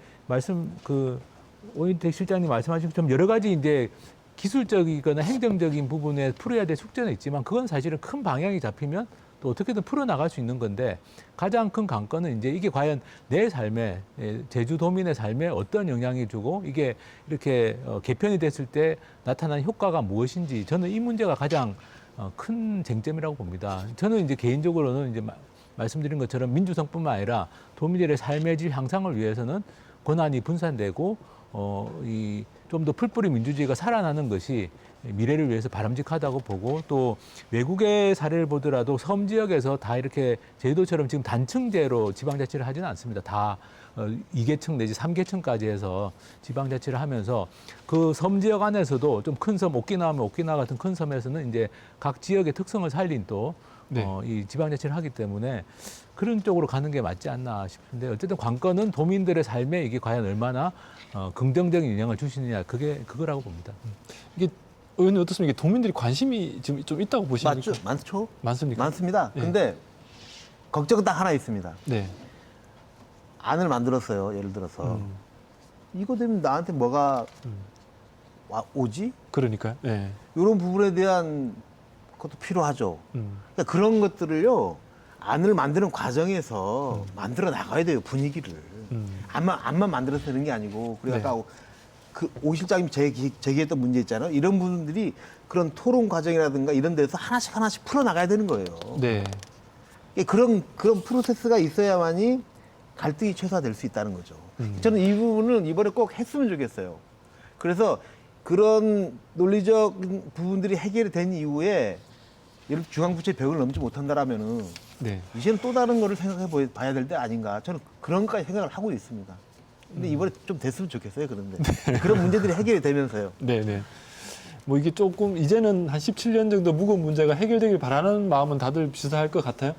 오인택 실장님 말씀하신 것처럼 여러 가지 이제 기술적이거나 행정적인 부분에 풀어야 될 숙제는 있지만, 그건 사실은 큰 방향이 잡히면 또 어떻게든 풀어나갈 수 있는 건데, 가장 큰 관건은 이제 이게 과연 내 삶에, 제주도민의 삶에 어떤 영향이 주고 이게 이렇게 개편이 됐을 때 나타난 효과가 무엇인지, 저는 이 문제가 가장 큰 쟁점이라고 봅니다. 저는 이제 개인적으로는 이제 말씀드린 것처럼 민주성뿐만 아니라 도민들의 삶의 질 향상을 위해서는 권한이 분산되고 좀 더 풀뿌리 민주주의가 살아나는 것이 미래를 위해서 바람직하다고 보고, 또 외국의 사례를 보더라도 섬 지역에서 다 이렇게 제주도처럼 지금 단층제로 지방자치를 하지는 않습니다. 다 2계층 내지 3계층까지 해서 지방자치를 하면서 그 섬 지역 안에서도 좀 큰 섬, 오키나와 오키나와 같은 큰 섬에서는 이제 각 지역의 특성을 살린 또 네. 이 지방자치를 하기 때문에 그런 쪽으로 가는 게 맞지 않나 싶은데, 어쨌든 관건은 도민들의 삶에 이게 과연 얼마나 긍정적인 영향을 주시느냐, 그거라고 봅니다. 이게 의원님 어떻습니까? 이게 도민들이 관심이 지금 좀 있다고 보십니까? 맞죠? 많죠? 많습니까? 많습니다. 예. 근데 걱정은 딱 하나 있습니다. 네. 안을 만들었어요. 예를 들어서 이거 되면 나한테 뭐가 오지? 그러니까요. 네. 이런 부분에 대한 것도 필요하죠. 음. 그러니까 그런 것들을요, 안을 만드는 과정에서 만들어 나가야 돼요, 분위기를. 안만 만들어서 되는 게 아니고. 그리고 네. 아까 오 실장님이 제기했던 문제 있잖아요. 이런 분들이 그런 토론 과정이라든가 이런 데서 하나씩 풀어 나가야 되는 거예요. 네. 그런 프로세스가 있어야만이 갈등이 최소화될 수 있다는 거죠. 저는 이 부분은 이번에 꼭 했으면 좋겠어요. 그래서 그런 논리적 부분들이 해결이 된 이후에 예를 들어 중앙부처의 벽을 넘지 못한다라면은 네. 이제는 또 다른 거를 생각해 봐야 될 때 아닌가. 저는 그런 것까지 생각을 하고 있습니다. 근데 이번에 좀 됐으면 좋겠어요. 그런데 그런 문제들이 해결이 되면서요. 네, 네. 뭐 이게 조금 이제는 한 17년 정도 무거운 문제가 해결되길 바라는 마음은 다들 비슷할 것 같아요.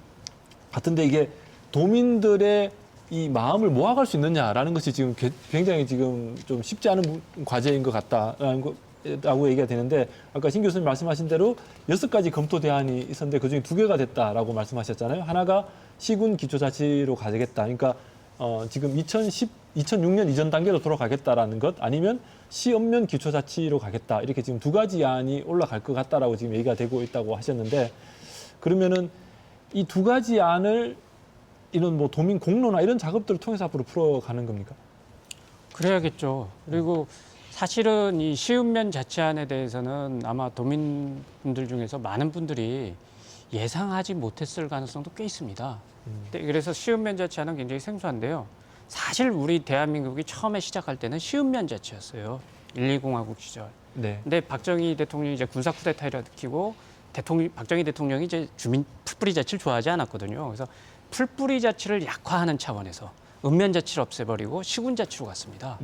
같은데 이게 도민들의 이 마음을 모아갈 수 있느냐라는 것이 지금 굉장히 지금 좀 쉽지 않은 과제인 것 같다라는 거라고 얘기가 되는데, 아까 신 교수님 말씀하신 대로 6가지 검토 대안이 있었는데 그중에 2개가 됐다라고 말씀하셨잖아요. 하나가 시군 기초자치로 가겠다. 그러니까 지금 2006년 이전 단계로 돌아가겠다라는 것, 아니면 시읍면 기초자치로 가겠다. 이렇게 지금 2가지 안이 올라갈 것 같다라고 지금 얘기가 되고 있다고 하셨는데, 그러면은 이 2가지 안을 이런 뭐 도민 공론화 이런 작업들을 통해서 앞으로 풀어가는 겁니까? 그래야겠죠. 그리고 사실은 이 시읍면 자치안에 대해서는 아마 도민분들 중에서 많은 분들이 예상하지 못했을 가능성도 꽤 있습니다. 그래서 시읍면 자치안은 굉장히 생소한데요. 사실 우리 대한민국이 처음에 시작할 때는 시읍면 자치였어요. 1.2공화국 시절. 네. 근데 박정희 대통령이 이제 군사 쿠데타를 일으키고 박정희 대통령이 이제 주민 풀뿌리 자치를 좋아하지 않았거든요. 그래서 풀뿌리 자치를 약화하는 차원에서 읍면 자치를 없애버리고 시군 자치로 갔습니다.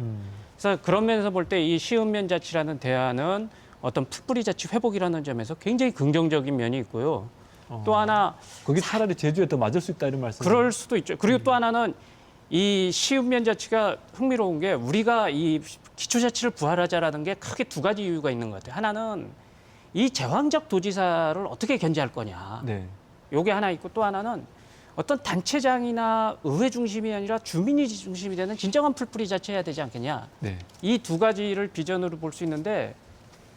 그래서 그런 면에서 볼 때 이 시읍면 자치라는 대안은 어떤 풀뿌리 자치 회복이라는 점에서 굉장히 긍정적인 면이 있고요. 또 하나 그게 차라리 제주에 더 맞을 수 있다 이런 말씀. 그럴 수도 있죠. 그리고 또 하나는 이 시읍면자치가 흥미로운 게 우리가 이 기초자치를 부활하자라는 게 크게 두 가지 이유가 있는 것 같아요. 하나는 이 제왕적 도지사를 어떻게 견제할 거냐. 네. 요게 하나 있고 또 하나는 어떤 단체장이나 의회 중심이 아니라 주민이 중심이 되는 진정한 풀뿌리 자치해야 되지 않겠냐. 네. 이 두 가지를 비전으로 볼 수 있는데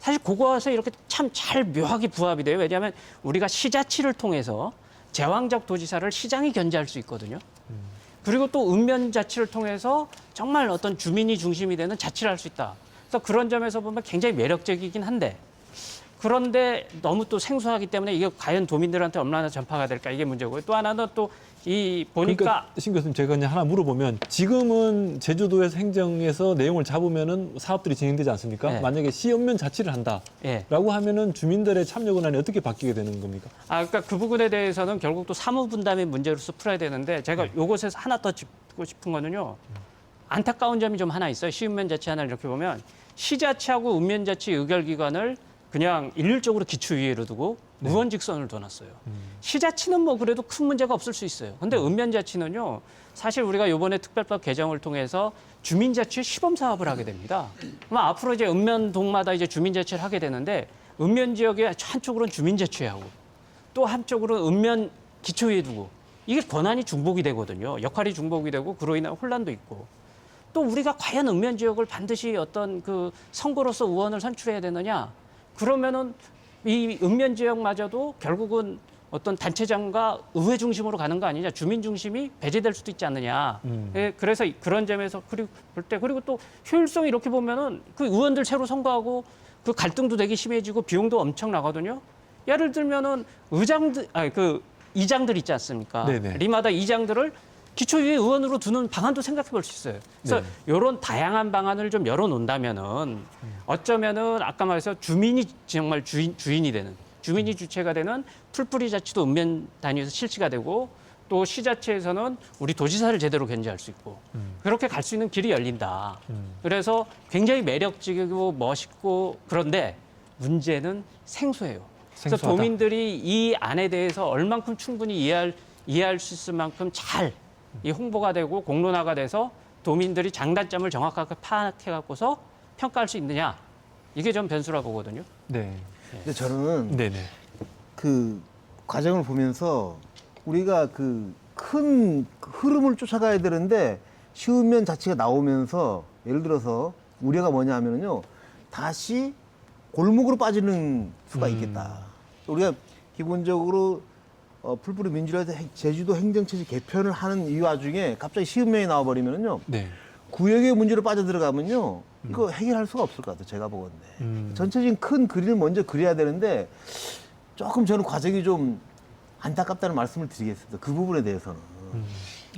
사실 그거에서 이렇게 참 잘 묘하게 부합이 돼요. 왜냐하면 우리가 시자치를 통해서 제왕적 도지사를 시장이 견제할 수 있거든요. 그리고 또 읍면자치를 통해서 정말 어떤 주민이 중심이 되는 자치를 할 수 있다. 그래서 그런 점에서 보면 굉장히 매력적이긴 한데 그런데 너무 또 생소하기 때문에 이게 과연 도민들한테 얼마나 전파가 될까 이게 문제고요. 또 하나는 또 이 보니까 그러니까 신 교수님 제가 그냥 하나 물어보면 지금은 제주도에서 행정에서 내용을 잡으면은 사업들이 진행되지 않습니까? 네. 만약에 시읍면 자치를 한다라고 예. 하면은 주민들의 참여 권한이 어떻게 바뀌게 되는 겁니까? 그러니까 그 부분에 대해서는 결국 또 사무 분담의 문제로서 풀어야 되는데 제가 요것에서 하나 더 짚고 싶은 거는요. 안타까운 점이 좀 하나 있어요. 시읍면 자치 하나를 이렇게 보면 시자치하고 읍면자치 의결기관을 그냥 일률적으로 기초위회로 두고 무언직선을 둬놨어요. 시자치는 뭐 그래도 큰 문제가 없을 수 있어요. 근데 읍면자치는요. 사실 우리가 이번에 특별법 개정을 통해서 주민자치 시범 사업을 하게 됩니다. 그럼 앞으로 이제 읍면동마다 이제 주민자치를 하게 되는데 읍면 지역의 한쪽으로는 주민자치하고 또 한쪽으로는 읍면 기초위에 두고 이게 권한이 중복이 되거든요. 역할이 중복이 되고 그로 인한 혼란도 있고 또 우리가 과연 읍면 지역을 반드시 어떤 그 선거로서 의원을 선출해야 되느냐? 그러면은 이 읍면 지역마저도 결국은 어떤 단체장과 의회 중심으로 가는 거 아니냐? 주민 중심이 배제될 수도 있지 않느냐? 예, 그래서 그런 점에서 그리고 볼 때 그리고 또 효율성이 이렇게 보면은 그 의원들 새로 선거하고 그 갈등도 되게 심해지고 비용도 엄청 나거든요. 예를 들면은 그 이장들 있지 않습니까? 네네. 리마다 이장들을 기초위회 의원으로 두는 방안도 생각해 볼 수 있어요. 그래서 이런 다양한 방안을 좀 열어놓는다면은 어쩌면은 아까 말해서 주민이 정말 주인이 되는 주민이 주체가 되는 풀뿌리 자치도 읍면 단위에서 실시가 되고 또 시자체에서는 우리 도지사를 제대로 견제할 수 있고 그렇게 갈 수 있는 길이 열린다. 그래서 굉장히 매력적이고 멋있고 그런데 문제는 생소해요. 그래서 생소하다. 도민들이 이 안에 대해서 얼만큼 충분히 이해할 수 있을 만큼 잘 이 홍보가 되고 공론화가 돼서 도민들이 장단점을 정확하게 파악해 갖고서 평가할 수 있느냐 이게 좀 변수라 보거든요. 네. 근데 저는 네네. 그 과정을 보면서 우리가 그 큰 흐름을 쫓아가야 되는데 시읍면 자치가 나오면서 예를 들어서 우려가 뭐냐 하면은요 다시 골목으로 빠지는 수가 있겠다. 우리가 기본적으로 풀뿌리 민주화에서 제주도 행정체제 개편을 하는 이 와중에 갑자기 시읍면이 나와버리면은요 네. 구역의 문제로 빠져들어가면요 이거 해결할 수가 없을 것 같아요. 제가 보건데 전체적인 큰 그림을 먼저 그려야 되는데 조금 저는 과정이 좀 안타깝다는 말씀을 드리겠습니다. 그 부분에 대해서는.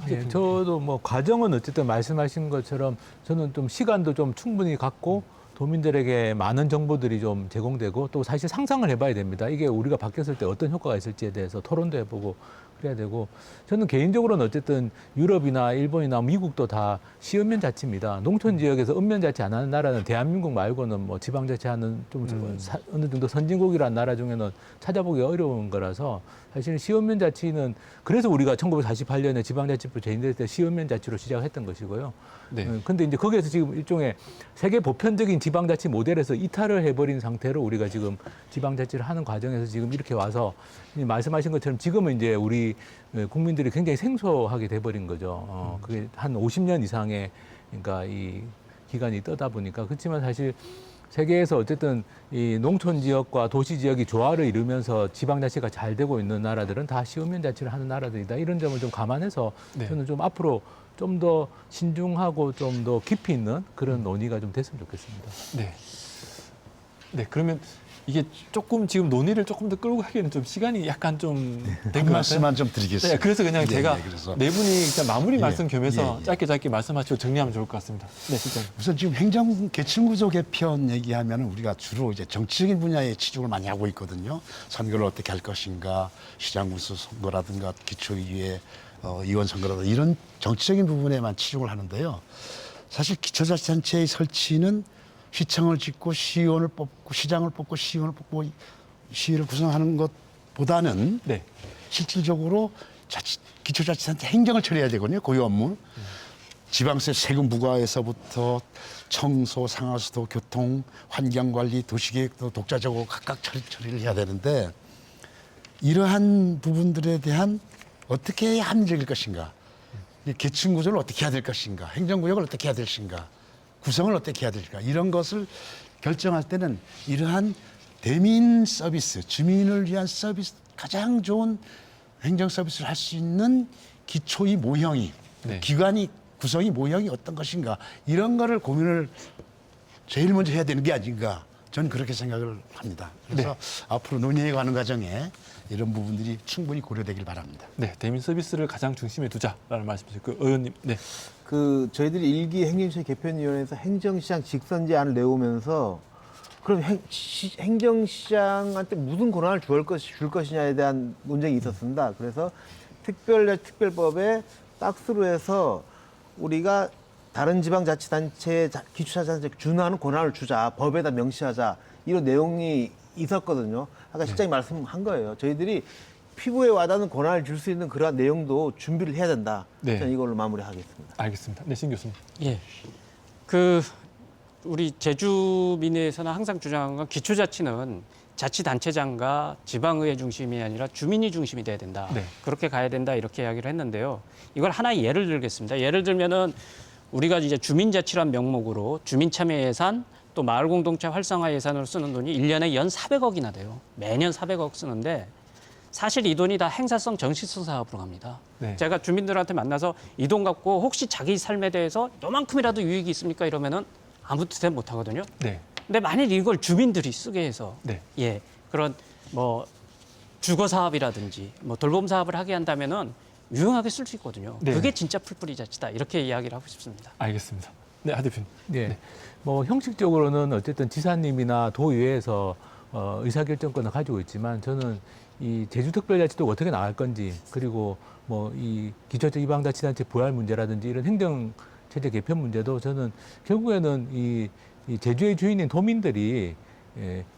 예, 저도 뭐 과정은 어쨌든 말씀하신 것처럼 저는 좀 시간도 좀 충분히 갖고 도민들에게 많은 정보들이 좀 제공되고 또 사실 상상을 해봐야 됩니다. 이게 우리가 바뀌었을 때 어떤 효과가 있을지에 대해서 토론도 해보고 그래야 되고 저는 개인적으로는 어쨌든 유럽이나 일본이나 미국도 다 시읍면 자치입니다. 농촌 지역에서 읍면 자치 안 하는 나라는 대한민국 말고는 뭐 지방 자치하는 좀 어느 정도 선진국이라는 나라 중에는 찾아보기 어려운 거라서 사실 시읍면 자치는 그래서 우리가 1948년에 지방자치부 제인될 때 시읍면 자치로 시작했던 것이고요. 네. 근데 이제 거기에서 지금 일종의 세계 보편적인 지방자치 모델에서 이탈을 해버린 상태로 우리가 지금 지방자치를 하는 과정에서 지금 이렇게 와서 말씀하신 것처럼 지금은 이제 우리 국민들이 굉장히 생소하게 돼버린 거죠. 그게 한 50년 이상의 그러니까 이 기간이 떠다 보니까 그렇지만 사실 세계에서 어쨌든 이 농촌 지역과 도시 지역이 조화를 이루면서 지방자치가 잘 되고 있는 나라들은 다 시읍면 자치를 하는 나라들이다. 이런 점을 좀 감안해서 네. 저는 좀 앞으로 좀 더 신중하고 좀 더 깊이 있는 그런 논의가 좀 됐으면 좋겠습니다. 네. 네. 그러면 이게 조금 지금 논의를 조금 더 끌고 가기에는 좀 시간이 약간 좀 된 한 것 같아요. 말씀만 좀 드리겠습니다. 네, 그래서 그냥 네, 제가 네, 그래서 네 분이 그냥 마무리 예, 말씀 겸해서 예, 예. 짧게 말씀하시고 정리하면 좋을 것 같습니다. 네, 실장님. 우선 지금 행정 계층구조 개편 얘기하면 우리가 주로 이제 정치적인 분야에 치중을 많이 하고 있거든요. 선거를 어떻게 할 것인가, 시장군수 선거라든가 기초의회 의원 선거라든가 이런 정치적인 부분에만 치중을 하는데요. 사실 기초자치단체의 설치는 시청을 짓고 시의원을 뽑고 시장을 뽑고 시의원을 뽑고 시의를 구성하는 보다는 네. 실질적으로 기초자치단체 행정을 처리해야 되거든요. 고유 업무. 지방세 세금 부과에서부터 청소, 상하수도, 교통, 환경관리, 도시계획도 독자적으로 각각 처리를 해야 되는데 이러한 부분들에 대한 어떻게 해야 합리적일 것인가, 이 계층 구조를 어떻게 해야 될 것인가, 행정구역을 어떻게 해야 될 것인가, 구성을 어떻게 해야 될까, 이런 것을 결정할 때는 이러한 대민 서비스, 주민을 위한 서비스, 가장 좋은 행정 서비스를 할 수 있는 기초의 모형이, 네. 기관이 구성이 모형이 어떤 것인가, 이런 거를 고민을 제일 먼저 해야 되는 게 아닌가, 저는 그렇게 생각을 합니다. 그래서 앞으로 논의해가는 과정에 이런 부분들이 충분히 고려되길 바랍니다. 네, 대민 서비스를 가장 중심에 두자라는 말씀이죠. 그 의원님, 네, 저희들이 일기 행정시 개편위원회에서 행정시장 직선 제안을 내오면서 그럼 행정시장한테 무슨 권한을 줄 것이냐에 대한 논쟁이 있었습니다. 그래서 특별법에 딱스로 해서 우리가 다른 지방자치단체, 기초자치단체에 준하는 권한을 주자, 법에다 명시하자, 이런 내용이 있었거든요. 아까 실장이 말씀한 거예요. 저희들이 피부에 와닿는 권한을 줄 수 있는 그러한 내용도 준비를 해야 된다. 네. 저는 이걸로 마무리하겠습니다. 알겠습니다. 네, 신 교수님. 예. 우리 제주민의회에서는 항상 주장한 건 기초자치는 자치단체장과 지방의회 중심이 아니라 주민이 중심이 돼야 된다. 네. 그렇게 가야 된다. 이렇게 이야기를 했는데요. 이걸 하나의 예를 들겠습니다. 예를 들면은 우리가 이제 주민자치란 명목으로 주민참여 예산 또 마을공동체 활성화 예산으로 쓰는 돈이 1년에 연 400억이나 돼요. 매년 400억 쓰는데 사실 이 돈이 다 행사성 정치성 사업으로 갑니다. 네. 제가 주민들한테 만나서 이 돈 갖고 혹시 자기 삶에 대해서 요만큼이라도 유익이 있습니까? 이러면은 아무도 대답 못 하거든요. 네, 근데 만일 이걸 주민들이 쓰게 해서 네, 예, 그런 뭐 주거 사업이라든지 뭐 돌봄 사업을 하게 한다면은 유용하게 쓸 수 있거든요. 네. 그게 진짜 풀뿌리 자치다. 이렇게 이야기를 하고 싶습니다. 알겠습니다. 네, 하 대표님. 네. 뭐 형식적으로는 어쨌든 지사님이나 도의회에서 의사결정권을 가지고 있지만 저는 이 제주특별자치도가 어떻게 나갈 건지, 그리고 뭐 이 기초적 지방자치단체 부활 문제라든지 이런 행정체제 개편 문제도 저는 결국에는 이 제주의 주인인 도민들이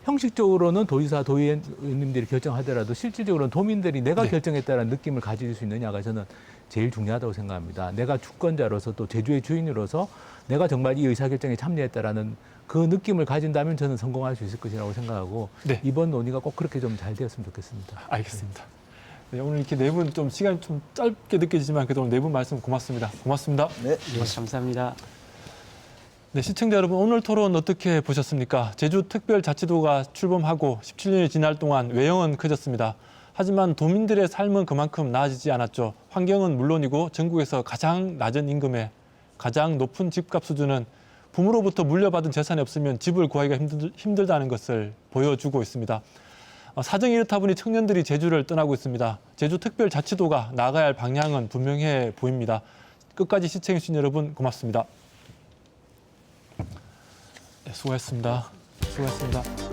형식적으로는 도의사, 도의원님들이 결정하더라도 실질적으로는 도민들이 내가 네. 결정했다는 느낌을 가질 수 있느냐가 저는 제일 중요하다고 생각합니다. 내가 주권자로서 또 제주의 주인으로서 내가 정말 이 의사결정에 참여했다라는 그 느낌을 가진다면 저는 성공할 수 있을 것이라고 생각하고 네. 이번 논의가 꼭 그렇게 좀 잘 되었으면 좋겠습니다. 알겠습니다. 네, 오늘 이렇게 네 분 좀 시간이 좀 짧게 느껴지지만 그래도 오늘 네 분 말씀 고맙습니다. 고맙습니다. 네. 예, 감사합니다. 네, 시청자 여러분, 오늘 토론 어떻게 보셨습니까? 제주특별자치도가 출범하고 17년이 지날 동안 외형은 커졌습니다. 하지만 도민들의 삶은 그만큼 나아지지 않았죠. 환경은 물론이고 전국에서 가장 낮은 임금에 가장 높은 집값 수준은 부모로부터 물려받은 재산이 없으면 집을 구하기가 힘들다는 것을 보여주고 있습니다. 사정이 이렇다 보니 청년들이 제주를 떠나고 있습니다. 제주특별자치도가 나가야 할 방향은 분명해 보입니다. 끝까지 시청해주신 여러분 고맙습니다. 네, 수고하셨습니다. 수고하셨습니다.